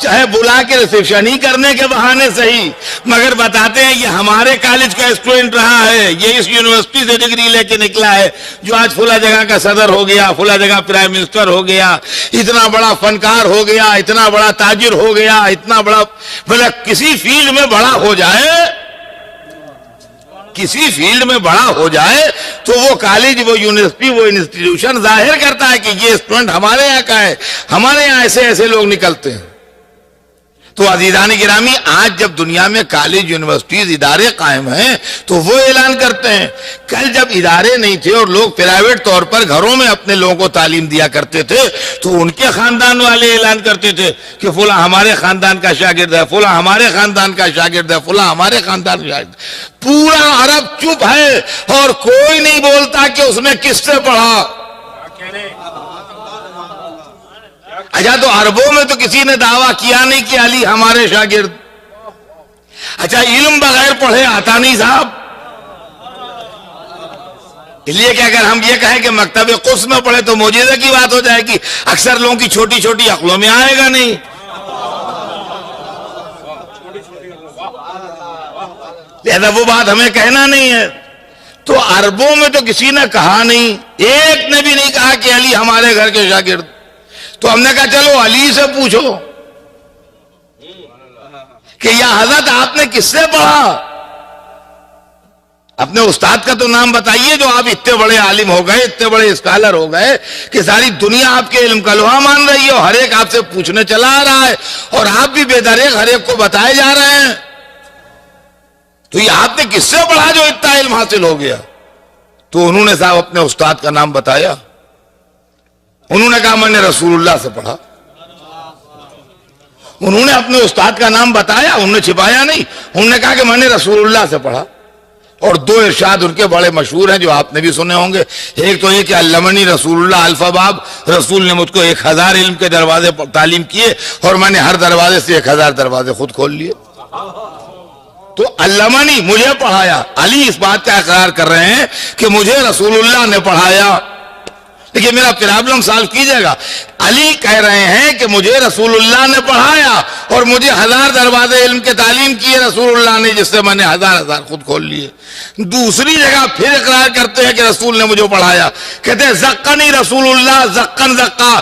چاہے بلا کے ریسیپشن ہی کرنے کے بہانے سے ہی، مگر بتاتے ہیں یہ ہمارے کالج کا اسٹوڈنٹ رہا ہے، یہ اس یونیورسٹی سے ڈگری لے کے نکلا ہے، جو آج فلاں جگہ کا صدر ہو گیا، فلاں جگہ پرائم منسٹر ہو گیا، اتنا بڑا فنکار ہو گیا، اتنا بڑا تاجر ہو گیا، اتنا بڑا، مطلب کسی فیلڈ میں بڑا ہو جائے، کسی فیلڈ میں بڑا ہو جائے تو وہ کالج، وہ یونیورسٹی، وہ انسٹیٹیوشن ظاہر کرتا ہے کہ یہ اسٹوڈنٹ ہمارے یہاں کا ہے، ہمارے یہاں ایسے ایسے لوگ نکلتے ہیں۔ تو عزیزان گرامی، آج جب دنیا میں کالج، یونیورسٹیز، ادارے قائم ہیں تو وہ اعلان کرتے ہیں۔ کل جب ادارے نہیں تھے اور لوگ پرائیویٹ طور پر گھروں میں اپنے لوگوں کو تعلیم دیا کرتے تھے تو ان کے خاندان والے اعلان کرتے تھے کہ فلاں ہمارے خاندان کا شاگرد ہے، فلاں ہمارے خاندان کا شاگرد ہے، فلاں ہمارے خاندان کا شاگرد۔ پورا عرب چپ ہے اور کوئی نہیں بولتا کہ اس نے کس سے پڑھا۔ اچھا تو عربوں میں تو کسی نے دعویٰ کیا نہیں کہ علی ہمارے شاگرد۔ اچھا علم بغیر پڑھے آتا نہیں صاحب، اس لیے کہ اگر ہم یہ کہیں کہ مکتب قدس میں پڑھے تو معجزے کی بات ہو جائے گی، اکثر لوگوں کی چھوٹی چھوٹی عقلوں میں آئے گا نہیں۔ لہذا وہ بات ہمیں کہنا نہیں ہے۔ تو عربوں میں تو کسی نے کہا نہیں، ایک نے بھی نہیں کہا کہ علی ہمارے گھر کے شاگرد۔ تو ہم نے کہا چلو علی سے پوچھو کہ یا حضرت آپ نے کس سے پڑھا، اپنے استاد کا تو نام بتائیے جو آپ اتنے بڑے عالم ہو گئے، اتنے بڑے اسکالر ہو گئے کہ ساری دنیا آپ کے علم کا لوہا مان رہی ہے اور ہر ایک آپ سے پوچھنے چلا آ رہا ہے اور آپ بھی بے دریغ ہر ایک کو بتائے جا رہے ہیں۔ تو یہ آپ نے کس سے پڑھا جو اتنا علم حاصل ہو گیا؟ تو انہوں نے صاحب اپنے استاد کا نام بتایا، انہوں نے کہا میں نے رسول اللہ سے پڑھا۔ انہوں نے اپنے استاد کا نام بتایا، انہوں نے چھپایا نہیں، انہوں نے کہا کہ میں نے رسول اللہ سے پڑھا۔ اور دو ارشاد ان کے بڑے مشہور ہیں جو آپ نے بھی سنے ہوں گے، ایک تو یہ کہ علمنی رسول اللہ الف باب، رسول نے مجھ کو 1000 علم کے دروازے پر تعلیم کیے اور میں نے ہر دروازے سے 1000 دروازے خود کھول لیے۔ تو علمنی مجھے پڑھایا، علی اس بات کا اقرار کر رہے ہیں کہ مجھے رسول اللہ نے پڑھایا۔ دیکھیے میرا پرابلم سالو کیجئے گا، علی کہہ رہے ہیں کہ مجھے رسول اللہ نے پڑھایا اور مجھے 1000 دروازے علم کے تعلیم کیے رسول اللہ نے، جس سے میں نے 1000 خود کھول لیے۔ دوسری جگہ پھر اقرار کرتے ہیں کہ رسول نے مجھے پڑھایا، کہتے ہیں زقنی رسول اللہ زقن زقا،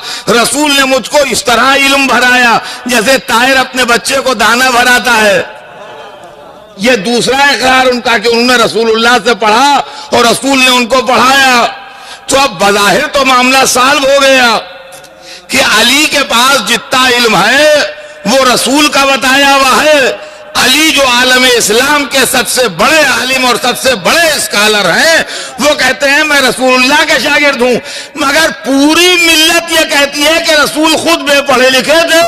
رسول نے مجھ کو اس طرح علم بھرایا جیسے طائر اپنے بچے کو دانا بھراتا ہے۔ یہ دوسرا اقرار ان کا کہ انہوں نے رسول اللہ سے پڑھا اور رسول نے ان کو پڑھایا۔ تو اب بظاہر تو معاملہ سالو ہو گیا کہ علی کے پاس جتنا علم ہے وہ رسول کا بتایا ہوا ہے۔ علی جو عالم اسلام کے سب سے بڑے عالم اور سب سے بڑے اسکالر ہیں، وہ کہتے ہیں میں رسول اللہ کے شاگرد ہوں، مگر پوری ملت یہ کہتی ہے کہ رسول خود بے پڑھے لکھے تھے۔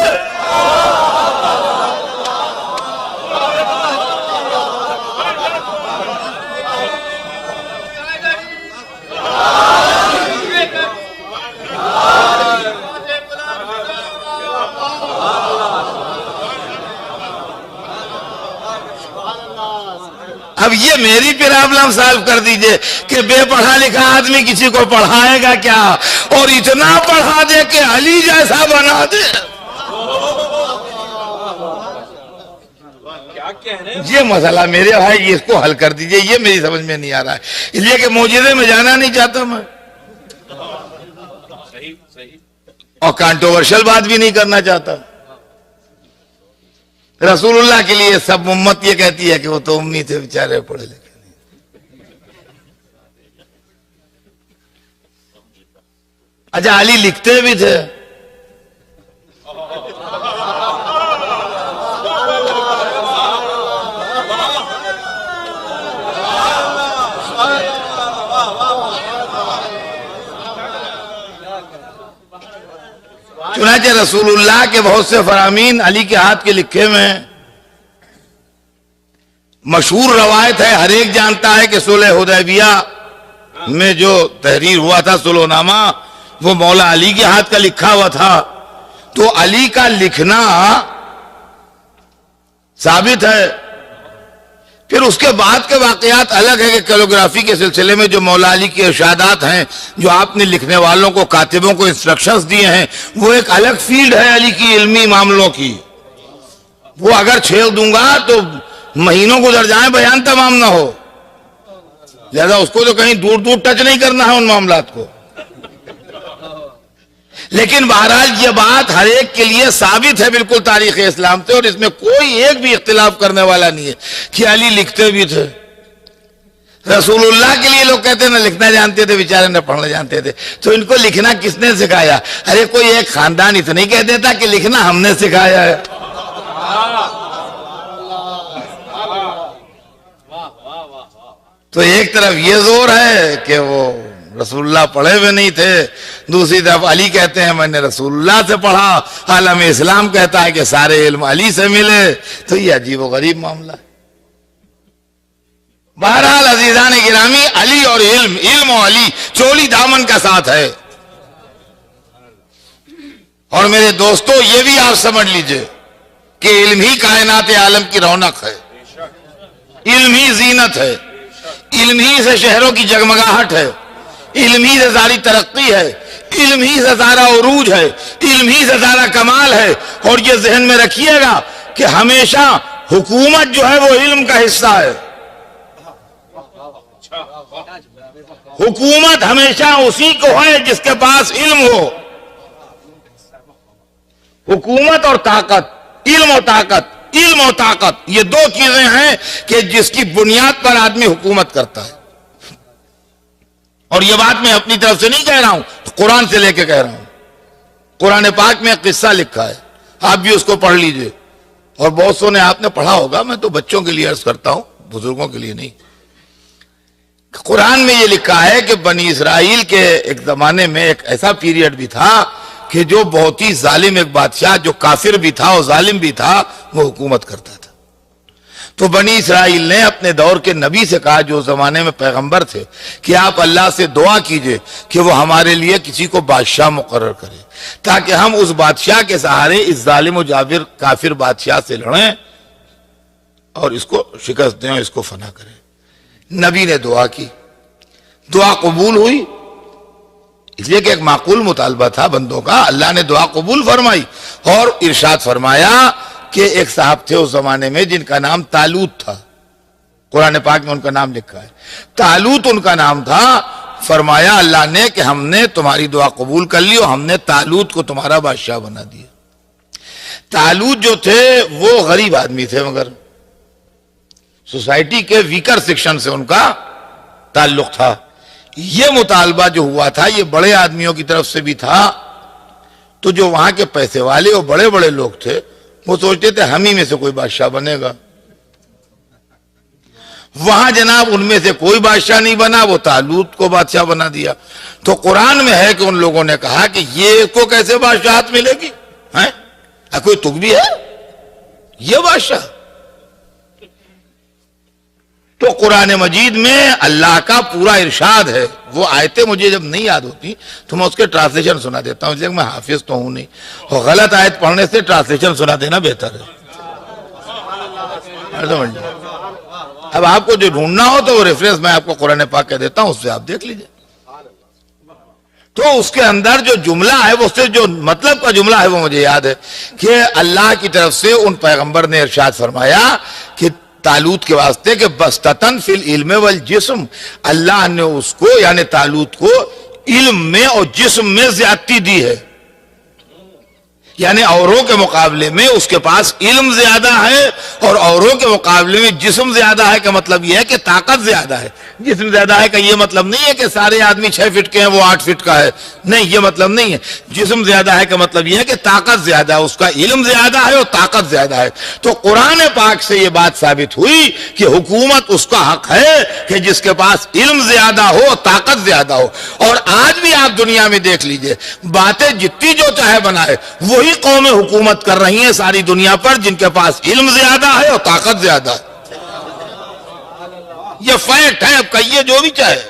اب یہ میری پرابلم سالو کر دیجئے کہ بے پڑھا لکھا آدمی کسی کو پڑھائے گا کیا، اور اتنا پڑھا دے کہ علی جیسا بنا دے۔ یہ مسئلہ میرے بھائی اس کو حل کر دیجئے، یہ میری سمجھ میں نہیں آ رہا ہے، اس لیے کہ معجزے میں جانا نہیں چاہتا میں، اور کانٹروورشل بات بھی نہیں کرنا چاہتا۔ رسول اللہ کے لیے سب امت یہ کہتی ہے کہ وہ تو امی تھے بیچارے، پڑھے لکھے نہیں۔ اچھا علی لکھتے بھی تھے، چنانچہ رسول اللہ کے بہت سے فرامین علی کے ہاتھ کے لکھے میں ہیں۔ مشہور روایت ہے، ہر ایک جانتا ہے کہ صلح حدیبیہ میں جو تحریر ہوا تھا صلح نامہ وہ مولا علی کے ہاتھ کا لکھا ہوا تھا. تو علی کا لکھنا ثابت ہے. پھر اس کے بعد کے واقعات الگ ہے کہ کیلیگرافی کے سلسلے میں جو مولا علی کے ارشادات ہیں، جو آپ نے لکھنے والوں کو، کاتبوں کو انسٹرکشنز دیے ہیں، وہ ایک الگ فیلڈ ہے علی کی علمی معاملوں کی. وہ اگر چھیڑ دوں گا تو مہینوں گزر جائیں بیان تمام نہ ہو. لہذا اس کو تو کہیں دور دور ٹچ نہیں کرنا ہے ان معاملات کو. لیکن بہرحال یہ بات ہر ایک کے لیے ثابت ہے بالکل تاریخ اسلام سے، اور اس میں کوئی ایک بھی اختلاف کرنے والا نہیں ہے کہ علی لکھتے بھی تھے. رسول اللہ کے لیے لوگ کہتے ہیں نہ لکھنا جانتے تھے بیچارے، نہ پڑھنا جانتے تھے. تو ان کو لکھنا کس نے سکھایا؟ ارے کوئی ایک خاندان اتنا نہیں کہہ دیتا کہ لکھنا ہم نے سکھایا ہے. تو ایک طرف یہ زور ہے کہ وہ رسول اللہ پڑھے ہوئے نہیں تھے، دوسری طرف علی کہتے ہیں میں نے رسول اللہ سے پڑھا، عالم اسلام کہتا ہے کہ سارے علم علی سے ملے. تو یہ عجیب و غریب معاملہ ہے. بہرحال عزیزان گرامی، علی اور علم و علی چولی دامن کا ساتھ ہے. اور میرے دوستو یہ بھی آپ سمجھ لیجئے کہ علم ہی کائنات عالم کی رونق ہے، علم ہی زینت ہے، علم ہی سے شہروں کی جگمگاہٹ ہے، علم ہی سے ساری ترقی ہے، علم ہی سے سارا عروج ہے، علم ہی سے سارا کمال ہے. اور یہ ذہن میں رکھیے گا کہ ہمیشہ حکومت جو ہے وہ علم کا حصہ ہے. حکومت ہمیشہ اسی کو ہے جس کے پاس علم ہو. حکومت اور طاقت، علم و طاقت، علم و طاقت، یہ دو چیزیں ہیں کہ جس کی بنیاد پر آدمی حکومت کرتا ہے. اور یہ بات میں اپنی طرف سے نہیں کہہ رہا ہوں، قرآن سے لے کے کہہ رہا ہوں. قرآن پاک میں ایک قصہ لکھا ہے، آپ بھی اس کو پڑھ لیجئے. اور بہت سو نے آپ نے پڑھا ہوگا، میں تو بچوں کے لیے عرض کرتا ہوں، بزرگوں کے لیے نہیں. قرآن میں یہ لکھا ہے کہ بنی اسرائیل کے ایک زمانے میں ایک ایسا پیریڈ بھی تھا کہ جو بہت ہی ظالم ایک بادشاہ، جو کافر بھی تھا اور ظالم بھی تھا، وہ حکومت کرتا تھا. تو بنی اسرائیل نے اپنے دور کے نبی سے کہا، جو زمانے میں پیغمبر تھے، کہ آپ اللہ سے دعا کیجئے کہ وہ ہمارے لیے کسی کو بادشاہ مقرر کرے تاکہ ہم اس بادشاہ کے سہارے اس ظالم و جابر کافر بادشاہ سے لڑیں اور اس کو شکست دیں اور اس کو فنا کریں. نبی نے دعا کی، دعا قبول ہوئی، اس لیے کہ ایک معقول مطالبہ تھا بندوں کا. اللہ نے دعا قبول فرمائی اور ارشاد فرمایا کہ ایک صاحب تھے اس زمانے میں جن کا نام طالوت تھا. قرآن پاک میں ان کا نام لکھا ہے، طالوت ان کا نام تھا. فرمایا اللہ نے کہ ہم نے تمہاری دعا قبول کر لی اور ہم نے طالوت کو تمہارا بادشاہ بنا دیا. طالوت جو تھے وہ غریب آدمی تھے، مگر سوسائٹی کے ویکر سیکشن سے ان کا تعلق تھا. یہ مطالبہ جو ہوا تھا یہ بڑے آدمیوں کی طرف سے بھی تھا. تو جو وہاں کے پیسے والے اور بڑے بڑے لوگ تھے وہ سوچتے تھے ہم ہی میں سے کوئی بادشاہ بنے گا. وہاں جناب ان میں سے کوئی بادشاہ نہیں بنا، وہ طالوت کو بادشاہ بنا دیا. تو قرآن میں ہے کہ ان لوگوں نے کہا کہ یہ کو کیسے بادشاہت ملے گی؟ کوئی تک بھی ہے یہ بادشاہ؟ تو قرآن مجید میں اللہ کا پورا ارشاد ہے. وہ آیتیں مجھے جب نہیں یاد ہوتی تو میں اس کے ٹرانسلیشن سنا دیتا ہوں، اس لیے میں حافظ تو ہوں نہیں، اور غلط آیت پڑھنے سے ٹرانسلیشن سنا دینا بہتر ہے. اب آپ کو جو ڈھونڈنا ہو تو وہ ریفرنس میں آپ کو قرآن پاک کہہ دیتا ہوں، اس سے آپ دیکھ لیجئے. تو اس کے اندر جو جملہ ہے وہ صرف جو مطلب کا جملہ ہے وہ مجھے یاد ہے کہ اللہ کی طرف سے ان پیغمبر نے ارشاد فرمایا کہ طالوت کے واسطے کہ بستتن فی العلم والجسم، اللہ نے اس کو یعنی طالوت کو علم میں اور جسم میں زیادتی دی ہے. یعنی اوروں کے مقابلے میں اس کے پاس علم زیادہ ہے اور اوروں کے مقابلے میں جسم زیادہ ہے. کا مطلب یہ ہے کہ طاقت زیادہ ہے. جسم زیادہ ہے کا یہ مطلب نہیں ہے کہ سارے آدمی 6 فٹ کے ہیں وہ 8 فٹ کا ہے، نہیں، یہ مطلب نہیں ہے. جسم زیادہ ہے کا مطلب یہ ہے کہ طاقت زیادہ ہے، اس کا علم زیادہ ہے اور طاقت زیادہ ہے. تو قرآن پاک سے یہ بات ثابت ہوئی کہ حکومت اس کا حق ہے کہ جس کے پاس علم زیادہ ہو، طاقت زیادہ ہو. اور آج بھی آپ دنیا میں دیکھ لیجئے، باتیں جتنی جو چاہے بنائے، وہی قومیں حکومت کر رہی ہیں ساری دنیا پر جن کے پاس علم زیادہ ہے اور طاقت زیادہ ہے. یہ فیکٹ ہے، اب کہیے جو بھی چاہے،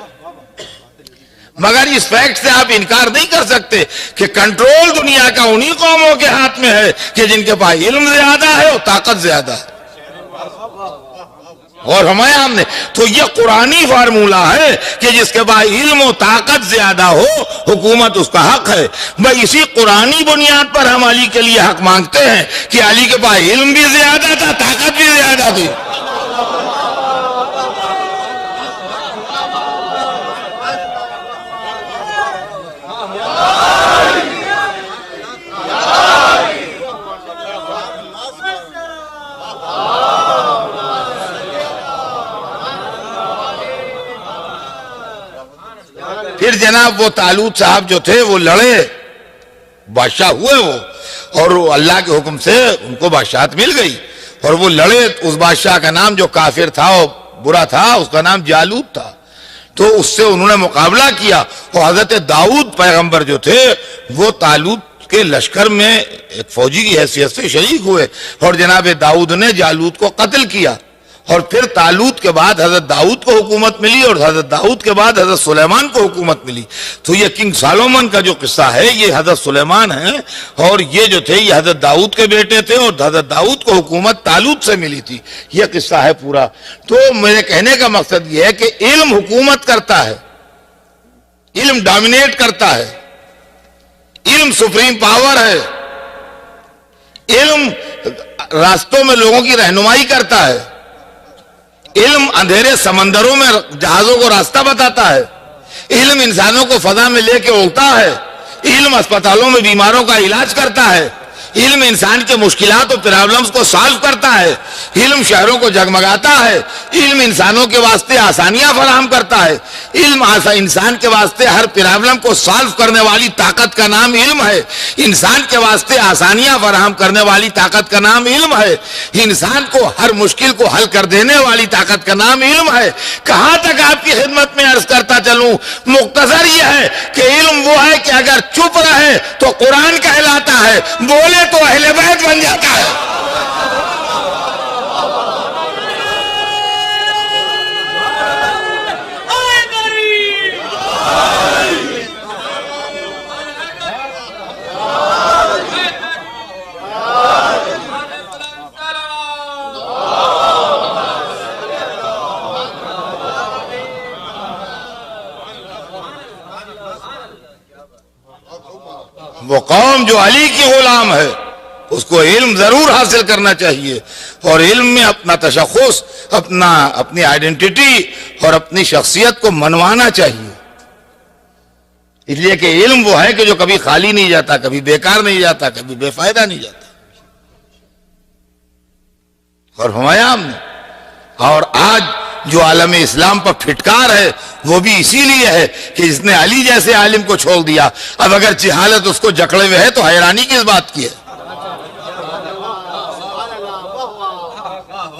مگر اس فیکٹ سے آپ انکار نہیں کر سکتے کہ کنٹرول دنیا کا انہی قوموں کے ہاتھ میں ہے کہ جن کے پاس علم زیادہ ہے اور طاقت زیادہ ہے۔ اور ہمارے ہم نے تو یہ قرآنی فارمولہ ہے کہ جس کے پاس علم و طاقت زیادہ ہو حکومت اس کا حق ہے۔ بھائی اسی قرآنی بنیاد پر ہم علی کے لیے حق مانگتے ہیں کہ علی کے پاس علم بھی زیادہ تھا، طاقت بھی زیادہ تھی۔ پھر جناب وہ طالوت صاحب جو تھے وہ لڑے، بادشاہ ہوئے وہ، اور اللہ کے حکم سے ان کو بادشاہت مل گئی، اور وہ لڑے۔ اس بادشاہ کا نام جو کافر تھا اور برا تھا اس کا نام جالوت تھا، تو اس سے انہوں نے مقابلہ کیا، اور حضرت داؤد پیغمبر جو تھے وہ طالوت کے لشکر میں ایک فوجی کی حیثیت سے شریک ہوئے، اور جناب داؤد نے جالوت کو قتل کیا۔ اور پھر طالوت کے بعد حضرت داؤد کو حکومت ملی، اور حضرت داؤد کے بعد حضرت سلیمان کو حکومت ملی۔ تو یہ کنگ سالومن کا جو قصہ ہے یہ حضرت سلیمان ہے، اور یہ جو تھے یہ حضرت داؤد کے بیٹے تھے، اور حضرت داؤد کو حکومت طالوت سے ملی تھی۔ یہ قصہ ہے پورا۔ تو میرے کہنے کا مقصد یہ ہے کہ علم حکومت کرتا ہے، علم ڈومینیٹ کرتا ہے، علم سپریم پاور ہے، علم راستوں میں لوگوں کی رہنمائی کرتا ہے، علم اندھیرے سمندروں میں جہازوں کو راستہ بتاتا ہے، علم انسانوں کو فضا میں لے کے اڑتا ہے، علم اسپتالوں میں بیماروں کا علاج کرتا ہے، علم انسان کے مشکلات اور پرابلمز کو سالو کرتا ہے، علم شہروں کو جگمگاتا ہے، علم انسانوں کے واسطے آسانیاں فراہم کرتا ہے، علم انسان کے واسطے ہر پرابلم کو سالو کرنے والی طاقت کا نام علم ہے، انسان کے واسطے آسانیاں فراہم کرنے والی طاقت کا نام علم ہے، انسان کو ہر مشکل کو حل کر دینے والی طاقت کا نام علم ہے۔ کہاں تک آپ کی خدمت میں عرض کرتا چلوں، مختصر یہ ہے کہ علم وہ ہے کہ اگر چپ رہے تو قرآن کہلاتا ہے، بولے تو اہل بیت بن جاتا ہے۔ وہ قوم جو علی کی غلام ہے اس کو علم ضرور حاصل کرنا چاہیے، اور علم میں اپنا تشخص، اپنی آئیڈینٹی اور اپنی شخصیت کو منوانا چاہیے، اس لیے کہ علم وہ ہے کہ جو کبھی خالی نہیں جاتا، کبھی بیکار نہیں جاتا، کبھی بے فائدہ نہیں جاتا۔ اور ہمایوں نے اور آج جو عالم اسلام پر پھٹکار ہے وہ بھی اسی لیے ہے کہ جس نے علی جیسے عالم کو چھوڑ دیا، اب اگر جہالت اس کو جکڑے ہوئے ہے تو حیرانی کس بات کی ہے۔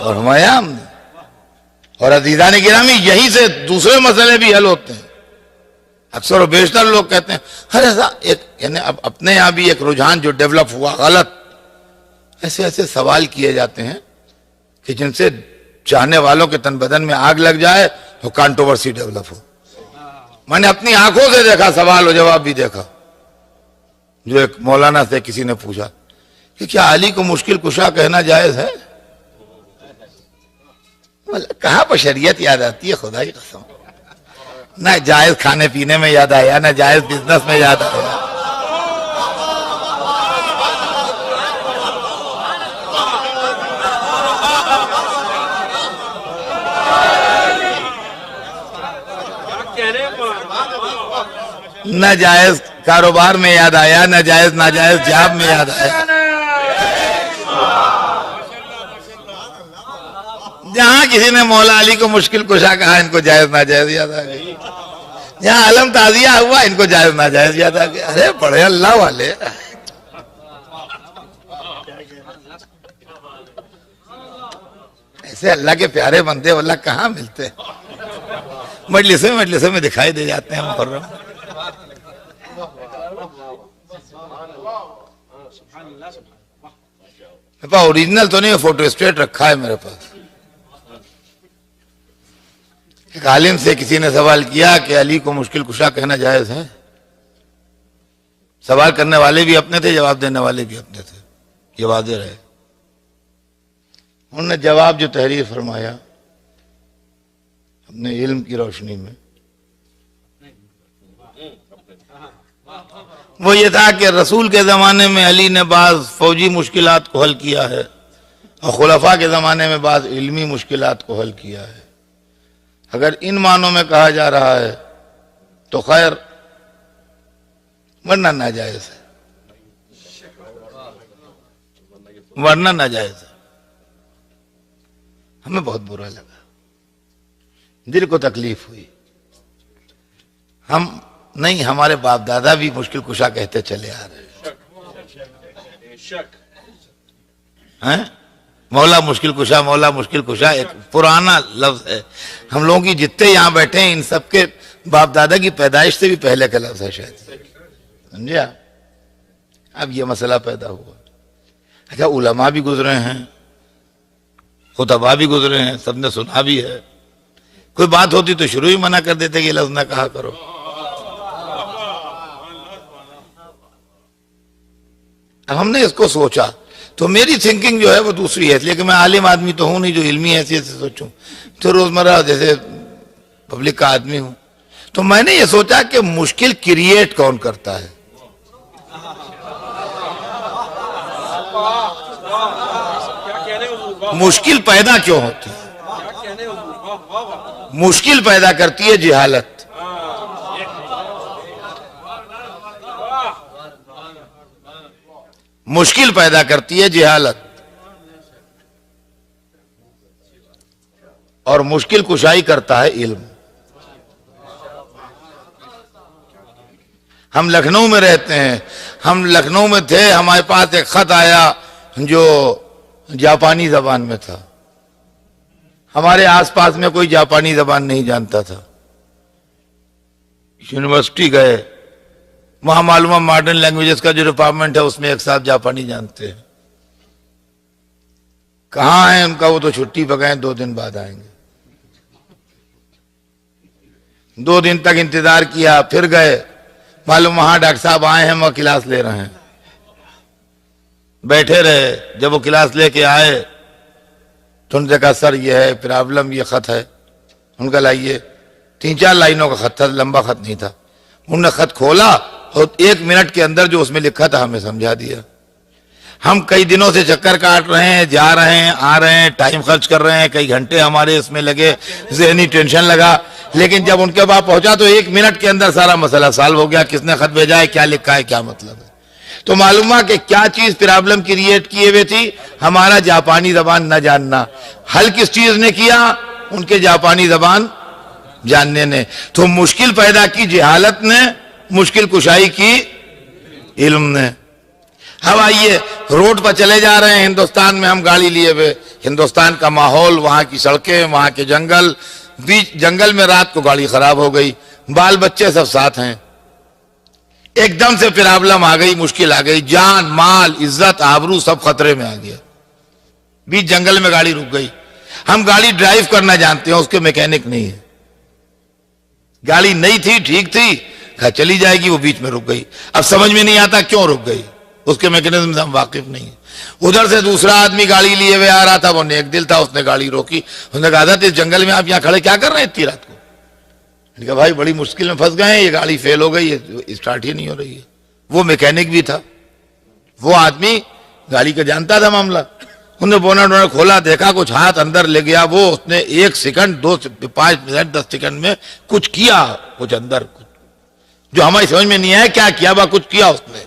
اور ہمایوں نے اور عزیزان گرامی یہیں سے دوسرے مسئلے بھی حل ہوتے ہیں۔ اکثر و بیشتر لوگ کہتے ہیں یعنی اب اپنے یہاں بھی ایک رجحان جو ڈیولپ ہوا غلط، ایسے سوال کیے جاتے ہیں کہ جن سے چاہنے والوں کے تن بدن میں آگ لگ جائے تو کانٹروورسی ڈیولپ ہو۔ میں نے اپنی آنکھوں سے دیکھا، سوال و جواب بھی دیکھا، جو ایک مولانا سے کسی نے پوچھا کہ کیا علی کو مشکل کشا کہنا جائز ہے؟ کہاں پر شریعت یاد آتی ہے، خدا کی قسم، نہ جائز کھانے پینے میں یاد آیا، نہ جائز بزنس میں یاد آیا۔ نہ جائز کاروبار میں یاد آیا، نہ جائز ناجائز جاب میں یاد آیا۔ جہاں کسی نے مولا علی کو مشکل کشا کہا ان کو جائز ناجائز یاد آ گئی، جہاں علم تعزیہ ہوا ان کو جائز ناجائز یاد آ گیا۔ ارے بڑے اللہ والے، ایسے اللہ کے پیارے بندے واللہ کہاں ملتے، مجلسوں میں دکھائی دے جاتے ہیں محرم۔ اوریجنل تو نہیں، فوٹو اسٹیٹ رکھا ہے میرے پاس۔ ایک عالم سے کسی نے سوال کیا کہ علی کو مشکل کشا کہنا جائز ہے؟ سوال کرنے والے بھی اپنے تھے، جواب دینے والے بھی اپنے تھے، یہ واضح رہے۔ انہوں نے جواب جو تحریر فرمایا اپنے علم کی روشنی میں، وہ یہ تھا کہ رسول کے زمانے میں علی نے بعض فوجی مشکلات کو حل کیا ہے اور خلفاء کے زمانے میں بعض علمی مشکلات کو حل کیا ہے۔ اگر ان معنوں میں کہا جا رہا ہے تو خیر، ورنہ ناجائز ہے، ورنہ ناجائز ہے۔ ہمیں بہت برا لگا، دل کو تکلیف ہوئی۔ ہم نہیں، ہمارے باپ دادا بھی مشکل کشا کہتے چلے آ رہے ہیں۔ مولا مشکل کشا، مولا مشکل کشا ایک پرانا لفظ ہے، ہم لوگوں کی جتنے یہاں بیٹھے ہیں ان سب کے باپ دادا کی پیدائش سے بھی پہلے کا لفظ ہے شاید، سمجھے آپ؟ اب یہ مسئلہ پیدا ہوا۔ اچھا، علماء بھی گزرے ہیں، خطباء بھی گزرے ہیں، سب نے سنا بھی ہے، کوئی بات ہوتی تو شروع ہی منع کر دیتے کہ یہ لفظ نہ کہا کرو۔ اب ہم نے اس کو سوچا تو میری تھنکنگ جو ہے وہ دوسری ہے، لیکن میں عالم آدمی تو ہوں نہیں جو علمی حیثیت سے سوچوں، تو روزمرہ جیسے پبلک کا آدمی ہوں، تو میں نے یہ سوچا کہ مشکل کریٹ کون کرتا ہے؟ مشکل پیدا کیوں ہوتی ہے؟ مشکل پیدا کرتی ہے جہالت۔ مشکل پیدا کرتی ہے جہالت، اور مشکل کشائی کرتا ہے علم۔ ہم لکھنؤ میں رہتے ہیں، ہم لکھنؤ میں تھے، ہمارے پاس ایک خط آیا جو جاپانی زبان میں تھا۔ ہمارے آس پاس میں کوئی جاپانی زبان نہیں جانتا تھا۔ یونیورسٹی گئے، وہاں معلومہ ماڈرن لینگویجز کا جو ڈپارٹمنٹ ہے اس میں ایک صاحب جاپانی جانتے ہیں۔ کہاں ہیں ان کا؟ وہ تو چھٹی پہ گئے، 2 دن بعد آئیں گے۔ 2 دن تک انتظار کیا، پھر گئے، معلوم وہاں ڈاکٹر صاحب آئے ہیں، وہ کلاس لے رہے ہیں۔ بیٹھے رہے، جب وہ کلاس لے کے آئے تو ان سے کہا سر یہ ہے پرابلم، یہ خط ہے۔ ان کا لائیے، 3-4 لائنوں کا خط تھا، لمبا خط نہیں تھا۔ انہوں نے خط کھولا اور 1 منٹ کے اندر جو اس میں لکھا تھا ہمیں سمجھا دیا۔ ہم کئی دنوں سے چکر کاٹ رہے ہیں، جا رہے ہیں، آ رہے ہیں، ٹائم خرچ کر رہے ہیں، کئی گھنٹے ہمارے اس میں لگے، ذہنی ٹینشن لگا، لیکن جب ان کے پاس پہنچا تو 1 منٹ کے اندر سارا مسئلہ سالو ہو گیا۔ کس نے خط بھیجا ہے، کیا لکھا ہے، کیا مطلب ہے۔ تو معلوم ہوا کہ کیا چیز پرابلم کریٹ کیے ہوئے تھی؟ ہمارا جاپانی زبان نہ جاننا۔ حل کس چیز نے کیا؟ ان کے جاپانی زبان جاننے نے۔ تو مشکل پیدا کی جہالت نے، مشکل کشائی کی علم نے۔ اب آئیے، روڈ پر چلے جا رہے ہیں ہندوستان میں، ہم گاڑی لیے ہوئے، ہندوستان کا ماحول، وہاں کی سڑکیں، وہاں کے جنگل، بیچ جنگل میں رات کو گاڑی خراب ہو گئی، بال بچے سب ساتھ ہیں، ایک دم سے پرابلم آ گئی، مشکل آ گئی، جان مال عزت آبرو سب خطرے میں آ گیا، بیچ جنگل میں گاڑی رک گئی۔ ہم گاڑی ڈرائیو کرنا جانتے ہیں، اس کے میکینک نہیں ہے، گاڑی نئی تھی، ٹھیک تھی، کہا چلی جائے گی، وہ بیچ میں رک گئی۔ اب سمجھ میں نہیں آتا کیوں رک گئی، اس کے میکینزم سے ہم واقف نہیں ہیں۔ ادھر سے دوسرا آدمی گاڑی لیے ہوئے آ رہا تھا، وہ نیک دل تھا، اس نے گاڑی روکی، اس نے کہا حضرت اس جنگل میں آپ یہاں کھڑے کیا کر رہے ہیں اتنی رات کو؟ میں نے کہا بھائی بڑی مشکل میں پھنس گئے ہیں، یہ گاڑی فیل ہو گئی ہے، اسٹارٹ ہی نہیں ہو رہی ہے۔ وہ میکینک بھی تھا، وہ آدمی گاڑی کا جانتا تھا معاملہ، انہوں نے بونٹ کھولا، دیکھا کچھ ہاتھ اندر لے گیا، وہ اس نے 1 سیکنڈ 2 5 منٹ 10 سیکنڈ میں کچھ کیا، کچھ اندر جو ہماری سمجھ میں نہیں آیا کیا کیا، وہ کچھ کیا اس نے،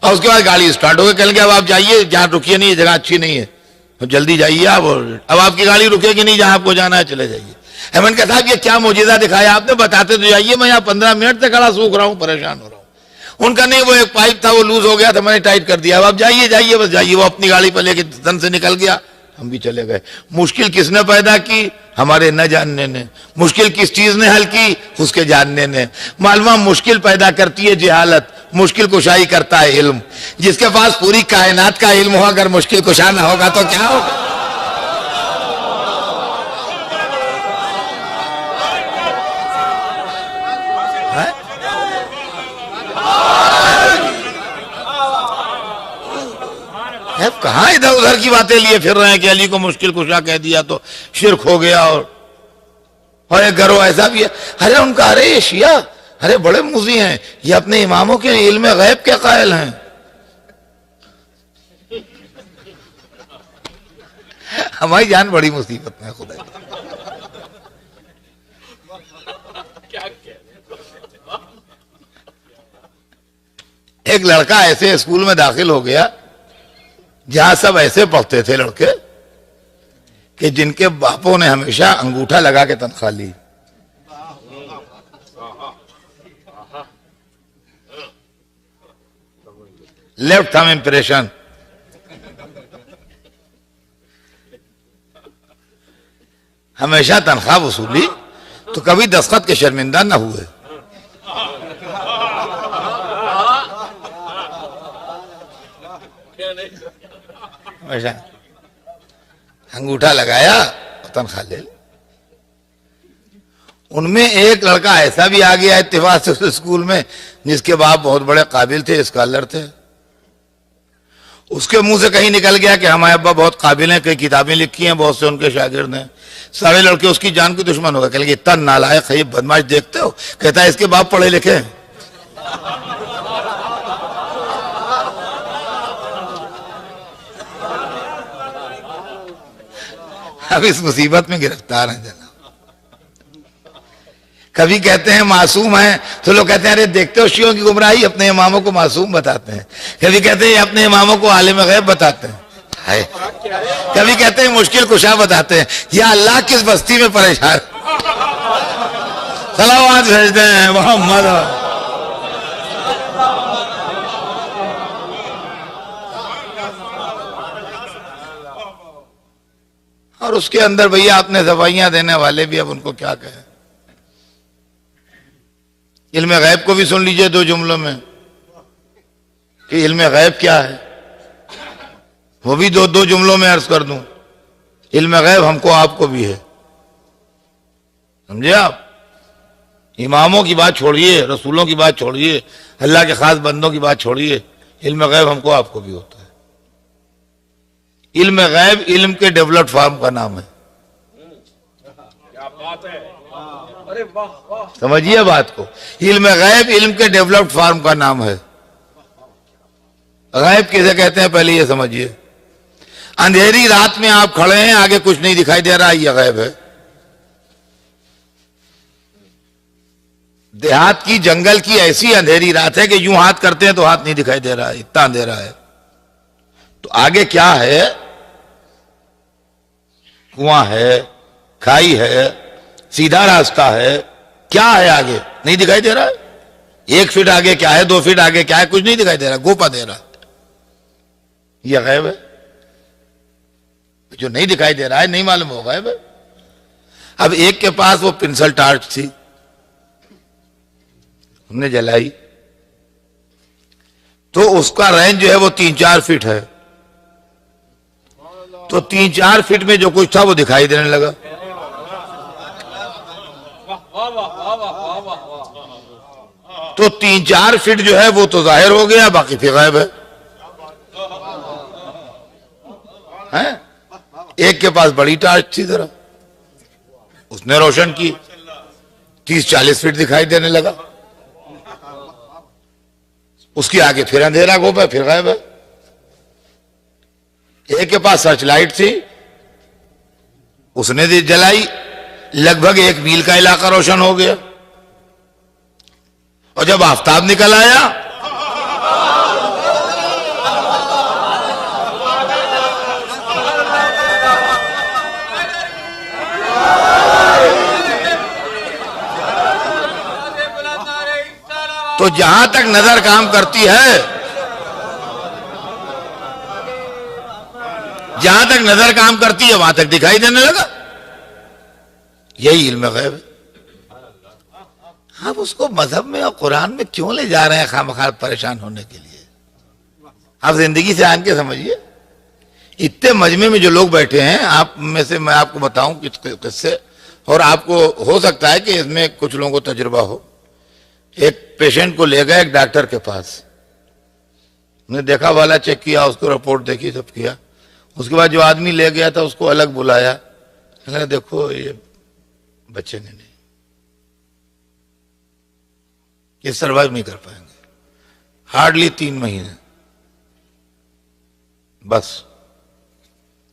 اور اس کے بعد گاڑی اسٹارٹ ہو گئی۔ کہنے لگے اب آپ جائیے، جہاں رکیے نہیں، یہ جگہ اچھی نہیں ہے، جلدی جائیے آپ، اب آپ کی گاڑی رکے گی نہیں، جہاں آپ کو جانا ہے چلے جائیے۔ میں نے کہا صاحب یہ کیا معجزہ دکھایا آپ نے، بتاتے تو جائیے، میں یہاں 15 منٹ سے کھڑا سوکھ رہا ہوں، پریشان ہو رہا ہوں۔ ان کا نہیں، وہ ایک پائپ تھا وہ لوز ہو گیا تھا، میں نے ٹائٹ کر دیا، اب آپ جائیے جائیے بس جائیے۔ وہ اپنی گاڑی پہ لے کے تن سے نکل گیا، ہم بھی چلے گئے۔ مشکل کس نے پیدا کی؟ ہمارے نہ جاننے نے۔ مشکل کس چیز نے حل کی؟ اس کے جاننے نے۔ معلومہ مشکل پیدا کرتی ہے جہالت، مشکل کشائی کرتا ہے علم۔ جس کے پاس پوری کائنات کا علم ہو، اگر مشکل کشا نہ ہوگا تو کیا ہوگا؟ کہاں ادھر ادھر کی باتیں لیے پھر رہے ہیں کہ علی کو مشکل کشا کہہ دیا تو شرک ہو گیا، اور ایک گروہ ایسا بھی ہے. ارے ان کا ارے یہ شیعہ ارے بڑے موذی ہیں، یہ اپنے اماموں کے علم غیب کے قائل ہیں. ہماری جان بڑی مصیبت میں خدا. ایک لڑکا ایسے اسکول میں داخل ہو گیا جہاں سب ایسے پڑھتے تھے لڑکے کہ جن کے باپوں نے ہمیشہ انگوٹھا لگا کے تنخواہ لی. لیفٹ تھم امپریشن. ہمیشہ تنخواہ وصولی تو کبھی دستخط کے شرمندہ نہ ہوئے. ہمیشہ انگوٹھا لگایا اور تنخواہ لے لی. ان میں ایک لڑکا ایسا بھی آ گیا اتفاق سے اس اسکول میں جس کے باپ بہت بڑے قابل تھے، اسکالر تھے. اس کے منہ سے کہیں نکل گیا کہ ہمارے ابا بہت قابل ہیں، کئی کتابیں لکھی ہیں، بہت سے ان کے شاگرد ہیں. سارے لڑکے اس کی جان کے دشمن ہو گئے. کہ اتنا نالائق ہے، یہ بدماش دیکھتے ہو؟ کہتا ہے اس کے باپ پڑھے لکھے ہیں. اب اس مصیبت میں گرفتار ہیں جناب. کبھی کہتے ہیں معصوم ہیں تو لوگ کہتے ہیں ارے دیکھتے ہو شیعوں کی گمراہی، اپنے اماموں کو معصوم بتاتے ہیں. کبھی کہتے ہیں اپنے اماموں کو عالم غیب بتاتے ہیں. کبھی کہتے ہیں مشکل کشا بتاتے ہیں. یا اللہ کس بستی میں پریشان. صلوات بھیجتے ہیں محمد. اور اس کے اندر بھیا اپنے زبائیاں دینے والے بھی، اب ان کو کیا کہیں. علم غیب کو بھی سن لیجئے دو جملوں میں کہ علم غیب کیا ہے، وہ بھی دو جملوں میں عرض کر دوں. علم غیب ہم کو آپ کو بھی ہے، سمجھے آپ. اماموں کی بات چھوڑیے، رسولوں کی بات چھوڑیے، اللہ کے خاص بندوں کی بات چھوڑیے، علم غیب ہم کو آپ کو بھی ہوتا ہے. علم غیب علم کے ڈیولپڈ فارم کا نام ہے. سمجھیے بات کو. علم غیب علم کے ڈیولپڈ فارم کا نام ہے. غیب کسے کہتے ہیں پہلے یہ سمجھیے. اندھیری رات میں آپ کھڑے ہیں، آگے کچھ نہیں دکھائی دے رہا، یہ غیب ہے. دیہات کی جنگل کی ایسی اندھیری رات ہے کہ یوں ہاتھ کرتے ہیں تو ہاتھ نہیں دکھائی دے رہا ہے، اتنا اندھیرا ہے. تو آگے کیا ہے؟ کنواں ہے، کھائی ہے، سیدھا راستہ ہے. کیا ہے آگے؟ نہیں دکھائی دے رہا ہے. 1 فٹ آگے کیا ہے، 2 فٹ آگے کیا ہے، کچھ نہیں دکھائی دے رہا، گوپا دے رہا. یہ غیب ہے. جو نہیں دکھائی دے رہا ہے نہیں معلوم ہو غیب ہے. اب ایک کے پاس وہ پنسل ٹارچ تھی، ہم نے جلائی تو اس کا رینج جو ہے وہ 3-4 فٹ ہے. تو 3-4 فٹ میں جو کچھ تھا وہ دکھائی دینے لگا. تو 3-4 فٹ جو ہے وہ تو ظاہر ہو گیا، باقی پھر غائب ہے. ایک کے پاس بڑی ٹارچ تھی ذرا، اس نے روشن کی، 30-40 فٹ دکھائی دینے لگا. اس کی آگے پھر اندھیرا گھوپ ہے، پھر غائب ہے. ایک کے پاس سرچ لائٹ تھی، اس نے جلائی، لگ بھگ 1 میل کا علاقہ روشن ہو گیا. اور جب آفتاب نکل آیا تو جہاں تک نظر کام کرتی ہے، جہاں تک نظر کام کرتی ہے وہاں تک دکھائی دینے لگا. یہی علم غیب ہے. آپ اس کو مذہب میں اور قرآن میں کیوں لے جا رہے ہیں خامخواہ پریشان ہونے کے لیے؟ آپ زندگی سے آن کے سمجھیے. اتنے مجمع میں جو لوگ بیٹھے ہیں، آپ میں سے میں آپ کو بتاؤں کس سے، اور آپ کو ہو سکتا ہے کہ اس میں کچھ لوگوں کو تجربہ ہو. ایک پیشنٹ کو لے گئے ایک ڈاکٹر کے پاس. نے دیکھا والا چیک کیا, اس کو رپورٹ دیکھی, سب کیا. اس کے بعد جو آدمی لے گیا تھا اس کو الگ بلایا, دیکھو یہ بچے نہیں, یہ سروائیو نہیں کر پائیں گے, ہارڈلی 3 مہینے بس.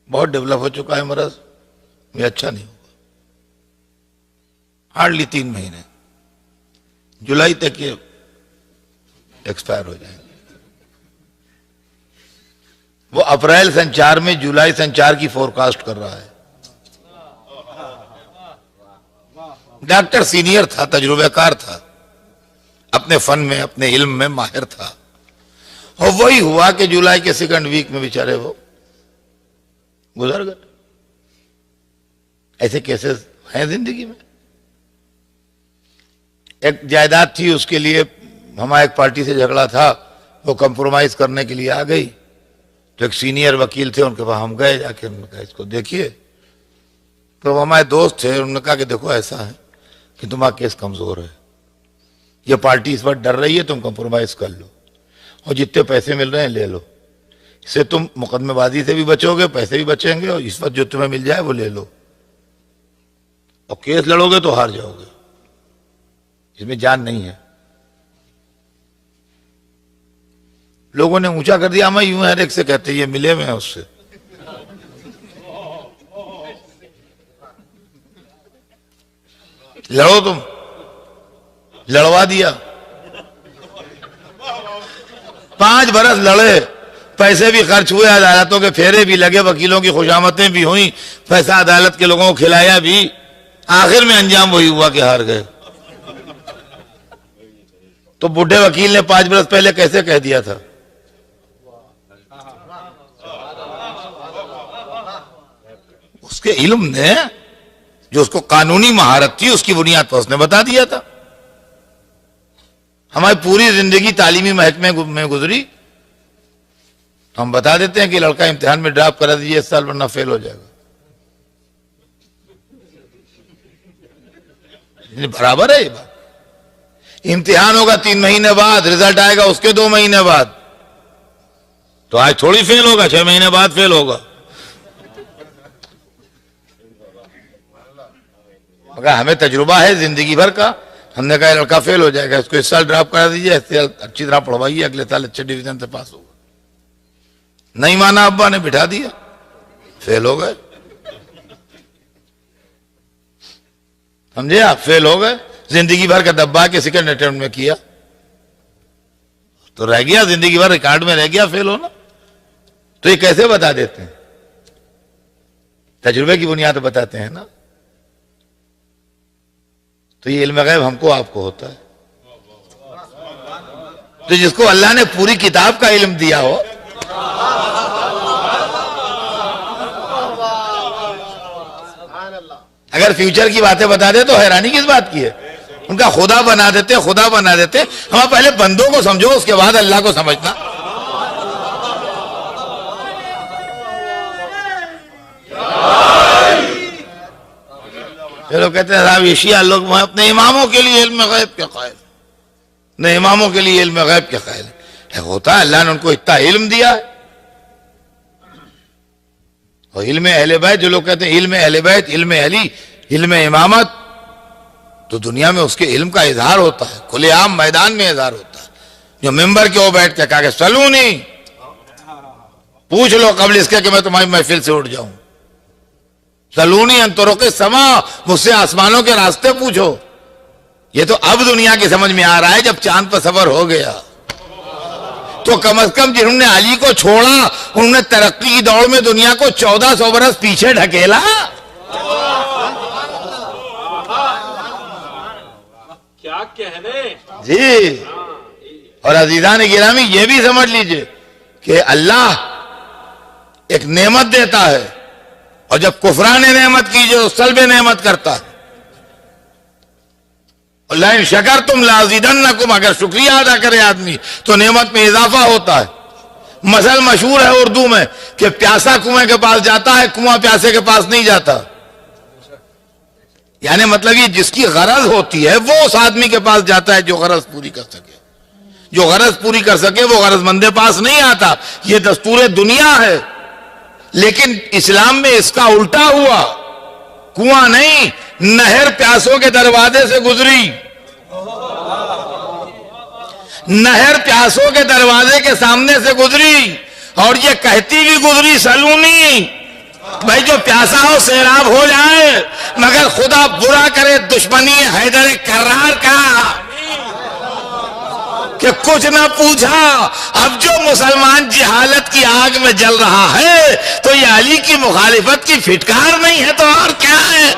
بہت ڈیولپ ہو چکا ہے مرض, یہ اچھا نہیں ہوگا. ہارڈلی 3 مہینے, جولائی تک یہ ایکسپائر ہو جائیں گے. وہ اپریل سن 4 میں جولائی سن 4 کی فورکاسٹ کر رہا ہے. ڈاکٹر سینئر تھا, تجربہ کار تھا, اپنے فن میں اپنے علم میں ماہر تھا, اور وہی ہوا کہ جولائی کے 2nd ویک میں بیچارے وہ گزر گئے. ایسے کیسز ہیں زندگی میں. ایک جائیداد تھی, اس کے لیے ہمارا ایک پارٹی سے جھگڑا تھا, وہ کمپرومائز کرنے کے لیے آ گئی. تو ایک سینئر وکیل تھے, ان کے پاس ہم گئے, جا کے انہوں نے کہا اس کو دیکھیے. تو ہمارے دوست تھے, انہوں نے کہا کہ دیکھو ایسا ہے کہ تمہارا کیس کمزور ہے, یہ پارٹی اس وقت ڈر رہی ہے, تم کمپرومائز کر لو اور جتنے پیسے مل رہے ہیں لے لو, اس سے تم مقدمے بازی سے بھی بچو گے, پیسے بھی بچیں گے, اور اس وقت جو تمہیں مل جائے وہ لے لو. اور کیس لڑو گے تو ہار جاؤ گے, اس میں جان نہیں ہے. لوگوں نے اونچا کر دیا, میں یوں ہر ایک سے کہتے یہ ملے ہوئے ہیں اس سے. لڑو, تم لڑوا دیا. 5 برس لڑے, پیسے بھی خرچ ہوئے, عدالتوں کے پھیرے بھی لگے, وکیلوں کی خوشامدیں بھی ہوئیں, پیسہ عدالت کے لوگوں کو کھلایا بھی, آخر میں انجام وہی ہوا کہ ہار گئے. تو بڈھے وکیل نے 5 برس پہلے کیسے کہہ دیا تھا؟ اس کے علم نے, جو اس کو قانونی مہارت تھی, اس کی بنیاد پر اس نے بتا دیا تھا. ہماری پوری زندگی تعلیمی محکمے میں گزری, ہم بتا دیتے ہیں کہ لڑکا امتحان میں ڈراپ کرا دیجیے اس سال ورنہ فیل ہو جائے گا. برابر ہے یہ بات. امتحان ہوگا 3 مہینے بعد, رزلٹ آئے گا اس کے 2 مہینے بعد. تو آج تھوڑی فیل ہوگا, 6 مہینے بعد فیل ہوگا. مگر ہمیں تجربہ ہے زندگی بھر کا. ہم نے کہا یہ لڑکا فیل ہو جائے گا, اس کو اس سال ڈراپ کرا دیجیے, اس سال اچھی طرح پڑھوائیے, اگلے سال اچھے ڈویژن سے پاس ہوگا. نہیں مانا ابا نے, بٹھا دیا, فیل ہو گئے. سمجھے آپ, فیل ہو گئے. زندگی بھر کا دبا کے 2nd اٹیمپٹ میں کیا تو رہ گیا, زندگی بھر ریکارڈ میں رہ گیا فیل ہونا. تو یہ کیسے بتا دیتے ہیں؟ تجربے کی بنیاد پر بتاتے ہیں نا. تو یہ علم غیب ہم کو آپ کو ہوتا ہے. تو جس کو اللہ نے پوری کتاب کا علم دیا ہو, اگر فیوچر کی باتیں بتا دے تو حیرانی کس بات کی ہے؟ ان کا خدا بنا دیتے, خدا بنا دیتے. ہم پہلے بندوں کو سمجھو, اس کے بعد اللہ کو سمجھنا. لوگ کہتے ہیں صاحب یہ شیعہ لوگ اپنے اماموں کے لیے علم غیب کے قائل, نہ اماموں کے لیے علم غیب کے قائل ہے. ہوتا ہے, اللہ نے ان کو اتنا علم دیا ہے. اور علم اہل بیت, جو لوگ کہتے ہیں علم اہل بیت, علم علی, علم امامت, تو دنیا میں اس کے علم کا اظہار ہوتا ہے, کھلے عام میدان میں اظہار ہوتا ہے. جو ممبر کے وہ بیٹھ کے کہا کہ سلونی, پوچھ لو قبل اس کے کہ میں تمہاری محفل سے اٹھ جاؤں. سلونی ان طرق السما, مجھ سے آسمانوں کے راستے پوچھو. یہ تو اب دنیا کی سمجھ میں آ رہا ہے, جب چاند پر سفر ہو گیا. تو کم از کم جنہوں نے علی کو چھوڑا, انہوں نے ترقی کی دوڑ میں دنیا کو 1400 برس پیچھے ڈھکیلا. کیا کہنے جی. اور عزیزان گرامی یہ بھی سمجھ لیجئے کہ اللہ ایک نعمت دیتا ہے, اور جب کفران نعمت کیجئے تو سلب نعمت کرتا ہے. لئن شکرتم لازیدنکم, اگر شکریہ ادا کرے آدمی تو نعمت میں اضافہ ہوتا ہے. مثل مشہور ہے اردو میں کہ پیاسا کنویں کے پاس جاتا ہے, کنواں پیاسے کے پاس نہیں جاتا. یعنی مطلب یہ جس کی غرض ہوتی ہے وہ اس آدمی کے پاس جاتا ہے جو غرض پوری کر سکے. جو غرض پوری کر سکے وہ غرض مند پاس نہیں آتا. یہ دستور دنیا ہے. لیکن اسلام میں اس کا الٹا ہوا. کنواں نہیں، نہر پیاسوں کے دروازے سے گزری. نہر پیاسوں کے دروازے کے سامنے سے گزری اور یہ کہتی بھی گزری سلونی، بھائی جو پیاسا ہو سیراب ہو جائے، مگر خدا برا کرے دشمنی حیدر کرار کا کہ کچھ نہ پوچھا. اب جو مسلمان جہالت کی آگ میں جل رہا ہے تو یہ علی کی مخالفت کی پھٹکار نہیں ہے تو اور کیا ہے؟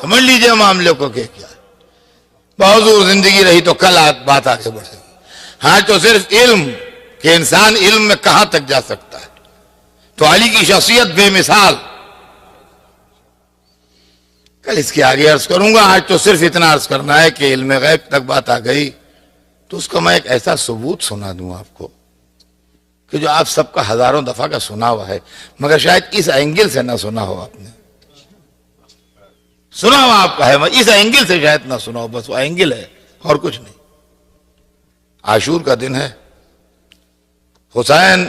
سمجھ لیجئے معاملے کو کہ کیا بہت دور زندگی رہی تو کل بات آگے بڑھے گی. ہاں تو صرف علم کہ انسان علم میں کہاں تک جا سکتا ہے. تو علی کی شخصیت بے مثال. کل اس کے آگے عرض کروں گا. آج تو صرف اتنا عرض کرنا ہے کہ علم غیب تک بات آ گئی تو اس کا میں ایک ایسا ثبوت سنا دوں آپ کو کہ جو آپ سب کا ہزاروں دفعہ کا سنا ہوا ہے، مگر شاید اس اینگل سے نہ سنا ہو. آپ نے سنا ہوا آپ کا ہے، اس اینگل سے شاید نہ سنا ہو. بس وہ اینگل ہے اور کچھ نہیں. عاشور کا دن ہے. حسین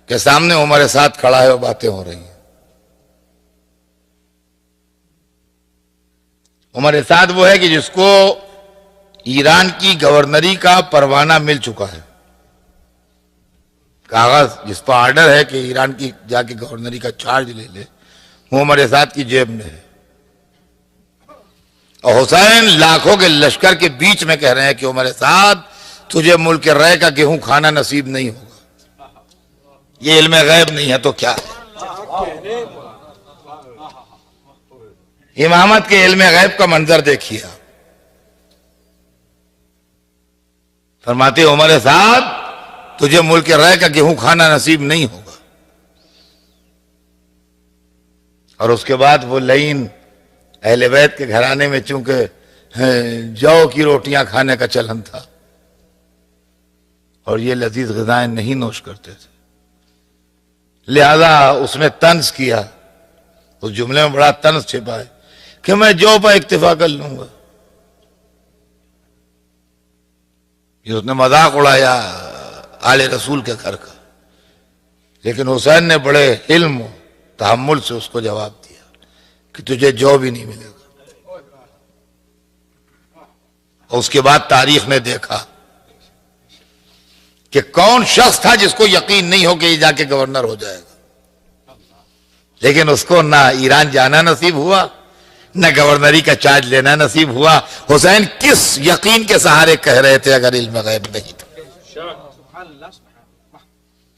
کے سامنے عمر سعد کھڑا ہے اور باتیں ہو رہی ہیں. عمر سعد وہ ہے کہ جس کو ایران کی گورنری کا پروانہ مل چکا ہے، کاغذ جس پر آرڈر ہے کہ ایران کی جا کے گورنری کا چارج لے لے، وہ عمر سعد کی جیب میں ہے. اور حسین لاکھوں کے لشکر کے بیچ میں کہہ رہے ہیں کہ عمر سعد تجھے ملک رے کا گیہوں کھانا نصیب نہیں ہوگا. یہ علم غیب نہیں ہے تو کیا ہے؟ امامت کے علم غیب کا منظر دیکھیے. فرماتے عمر سعد تجھے ملک رے کا گیہوں کھانا نصیب نہیں ہوگا. اور اس کے بعد وہ لعین اہل بیت کے گھرانے میں چونکہ جو کی روٹیاں کھانے کا چلن تھا اور یہ لذیذ غذائیں نہیں نوش کرتے تھے، لہذا اس نے طنز کیا. اس جملے میں بڑا طنز چھپا ہے کہ میں جو پر اکتفا کر لوں گا. یہ اس نے مذاق اڑایا آل رسول کے گھر کا. لیکن حسین نے بڑے علم و تحمل سے اس کو جواب دیا کہ تجھے جو بھی نہیں ملے گا. اور اس کے بعد تاریخ نے دیکھا کہ کون شخص تھا جس کو یقین نہیں ہو کہ یہ جا کے گورنر ہو جائے گا. لیکن اس کو نہ ایران جانا نصیب ہوا، نہ گورنری کا چارج لینا نصیب ہوا. حسین کس یقین کے سہارے کہہ رہے تھے اگر علم غیب نہیں تھا؟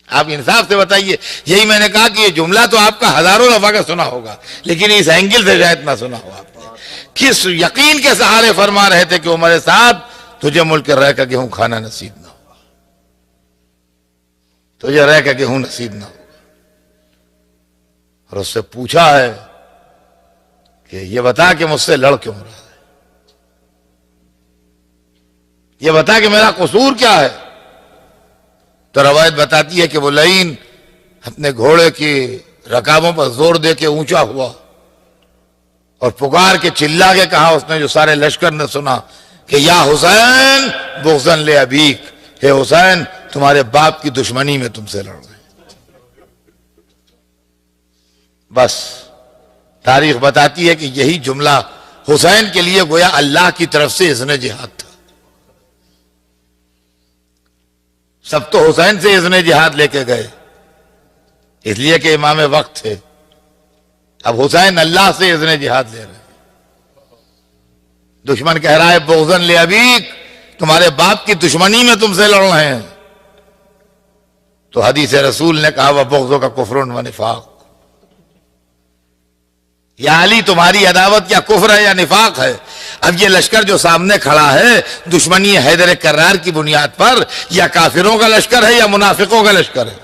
آپ انصاف سے بتائیے. یہی میں نے کہا کہ یہ جملہ تو آپ کا ہزاروں دفعہ کا سنا ہوگا لیکن اس اینگل سے شاید نہ سنا ہو. آپ نے کس یقین کے سہارے فرما رہے تھے کہ عمر سعد تجھے ملک رے کا گیہوں کھانا نصیب نہ ہوگا، تجھے رے کا گیہوں نصیب نہ ہوگا. اور اس سے پوچھا ہے کہ یہ بتا کہ مجھ سے لڑ کیوں رہا ہے، یہ بتا کہ میرا قصور کیا ہے. تو روایت بتاتی ہے کہ وہ لعین اپنے گھوڑے کی رکابوں پر زور دے کے اونچا ہوا اور پکار کے چلا کے کہا اس نے، جو سارے لشکر نے سنا، کہ یا حسین بغضاً لابیک، اے حسین تمہارے باپ کی دشمنی میں تم سے لڑ رہے ہیں. بس تاریخ بتاتی ہے کہ یہی جملہ حسین کے لیے گویا اللہ کی طرف سے اذن جہاد تھا. سب تو حسین سے اذن جہاد لے کے گئے اس لیے کہ امام وقت تھے. اب حسین اللہ سے اذن جہاد لے رہے ہیں. دشمن کہہ رہا ہے بغضاً لابیک، تمہارے باپ کی دشمنی میں تم سے لڑ رہے ہیں. تو حدیث رسول نے کہا وَبُغْضُكَ كُفْرٌ وَنِفَاقٌ، یا علی تمہاری عداوت یا کفر ہے یا نفاق ہے. اب یہ لشکر جو سامنے کھڑا ہے دشمنی حیدر کرار کی بنیاد پر یا کافروں کا لشکر ہے یا منافقوں کا لشکر ہے؟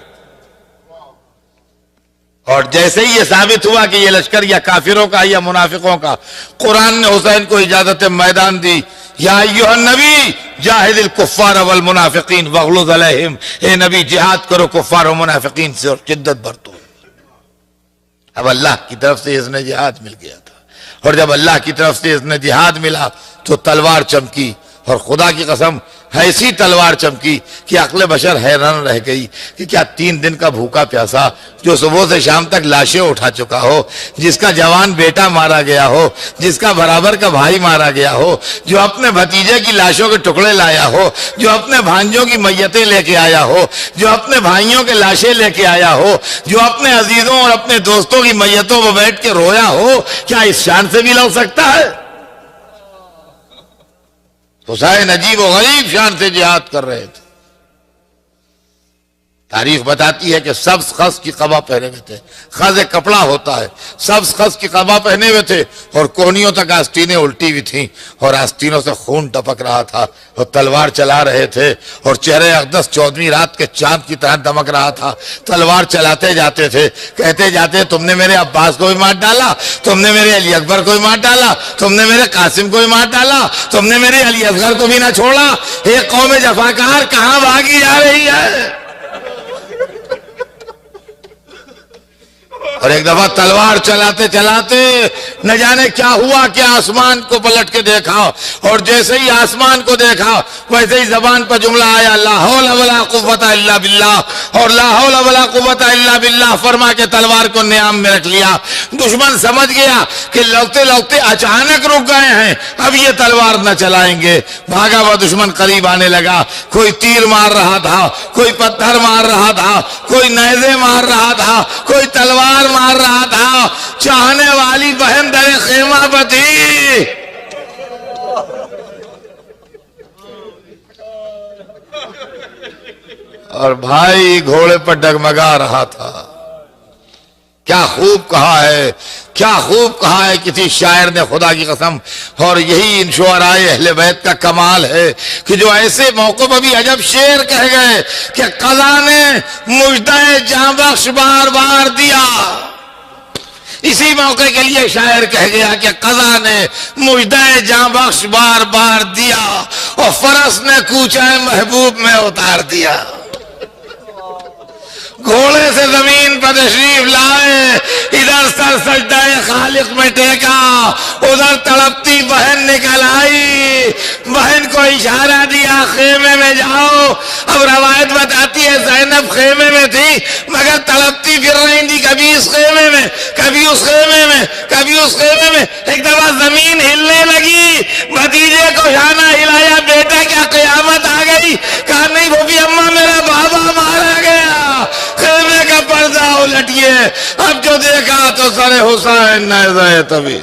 اور جیسے ہی یہ ثابت ہوا کہ یہ لشکر یا کافروں کا یا منافقوں کا، قرآن نے حسین کو اجازت میدان دی، یا ایھا النبی جاہد الکفار والمنافقین واغلظ علیہم، اے نبی جہاد کرو کفار و منافقین سے اور شدت برتو۔ اب اللہ کی طرف سے اذن جہاد مل گیا تھا، اور جب اللہ کی طرف سے اذن جہاد ملا تو تلوار چمکی، اور خدا کی قسم ایسی تلوار چمکی کہ عقل بشر حیران رہ گئی کہ کیا 3 دن کا بھوکا پیاسا جو صبح سے شام تک لاشیں اٹھا چکا ہو، جس کا جوان بیٹا مارا گیا ہو، جس کا برابر کا بھائی مارا گیا ہو، جو اپنے بھتیجے کی لاشوں کے ٹکڑے لایا ہو، جو اپنے بھانجوں کی میتیں لے کے آیا ہو، جو اپنے بھائیوں کے لاشیں لے کے آیا ہو، جو اپنے عزیزوں اور اپنے دوستوں کی میتوں پر بیٹھ کے رویا ہو، کیا اس شان سے بھی لڑ سکتا ہے؟ حسین عجیب و غریب شان سے جہاد کر رہے تھے۔ تاریخ بتاتی ہے کہ سبز خز کی قبا پہنے ہوئے تھے، خز ایک کپڑا ہوتا ہے، سبز خز کی قبا پہنے ہوئے تھے، اور کوہنیوں تک آستینیں الٹی ہوئی تھیں، اور آستینوں سے خون ٹپک رہا تھا، اور تلوار چلا رہے تھے، اور چہرے اقدس 14ویں رات کے چاند کی طرح دمک رہا تھا۔ تلوار چلاتے جاتے تھے، کہتے جاتے تم نے میرے عباس کو بھی مار ڈالا، تم نے میرے علی اکبر کو بھی مار ڈالا، تم نے میرے قاسم کو بھی مار ڈالا، تم نے میرے علی اصغر کو بھی نہ چھوڑا، ایک قوم جفاکار کہاں بھاگی جا رہی ہے؟ اور ایک دفعہ تلوار چلاتے چلاتے نہ جانے کیا ہوا کہ آسمان کو پلٹ کے دیکھا، اور جیسے ہی آسمان کو دیکھا ویسے ہی زبان پر جملہ آیا لا حول ولا قوت الا باللہ، اور لا حول ولا قوت الا باللہ فرما کے تلوار کو نیام میں رکھ لیا۔ دشمن سمجھ گیا کہ لڑتے لڑتے اچانک رک گئے ہیں، اب یہ تلوار نہ چلائیں گے۔ بھاگا ہوا دشمن قریب آنے لگا، کوئی تیر مار رہا تھا، کوئی پتھر مار رہا تھا، کوئی نیزے مار رہا تھا، کوئی تلوار مار رہا تھا۔ چاہنے والی بہن در خیمہ پر تھی، اور بھائی گھوڑے پر ڈگمگا رہا تھا۔ کیا خوب کہا ہے، کیا خوب کہا ہے کسی شاعر نے، خدا کی قسم، اور یہی ان شعرائے اہل بیت کا کمال ہے کہ جو ایسے موقع پر بھی عجب شعر کہہ گئے کہ قضا نے مژدہ جاں بخش بار بار دیا۔ اسی موقع کے لیے شاعر کہہ گیا کہ قضا نے مژدہ جاں بخش بار بار دیا، اور فرس نے کوچہ محبوب میں اتار دیا۔ گھوڑے سے زمین پر تشریف لائے، ادھر سر سجدہ خالق میں ٹیکا، ادھر تڑپتی بہن نکل آئی، بہن کو اشارہ دیا خیمے میں جاؤ۔ اب روایت بتاتی ہے زینب خیمے میں تھی مگر تڑپتی پھر رہی تھی، کبھی اس خیمے میں کبھی اس خیمے میں کبھی اس خیمے میں۔ ایک دفعہ زمین ہلنے لگی، بھتیجے کو شانہ ہلایا، بیٹا کیا قیامت آ گئی؟ کہا نہیں بھوپی اماں میرا بابا مارا گیا۔ خیمے کا پردہ الٹیے، اب جو دیکھا تو سر حسین نیزہ طبی۔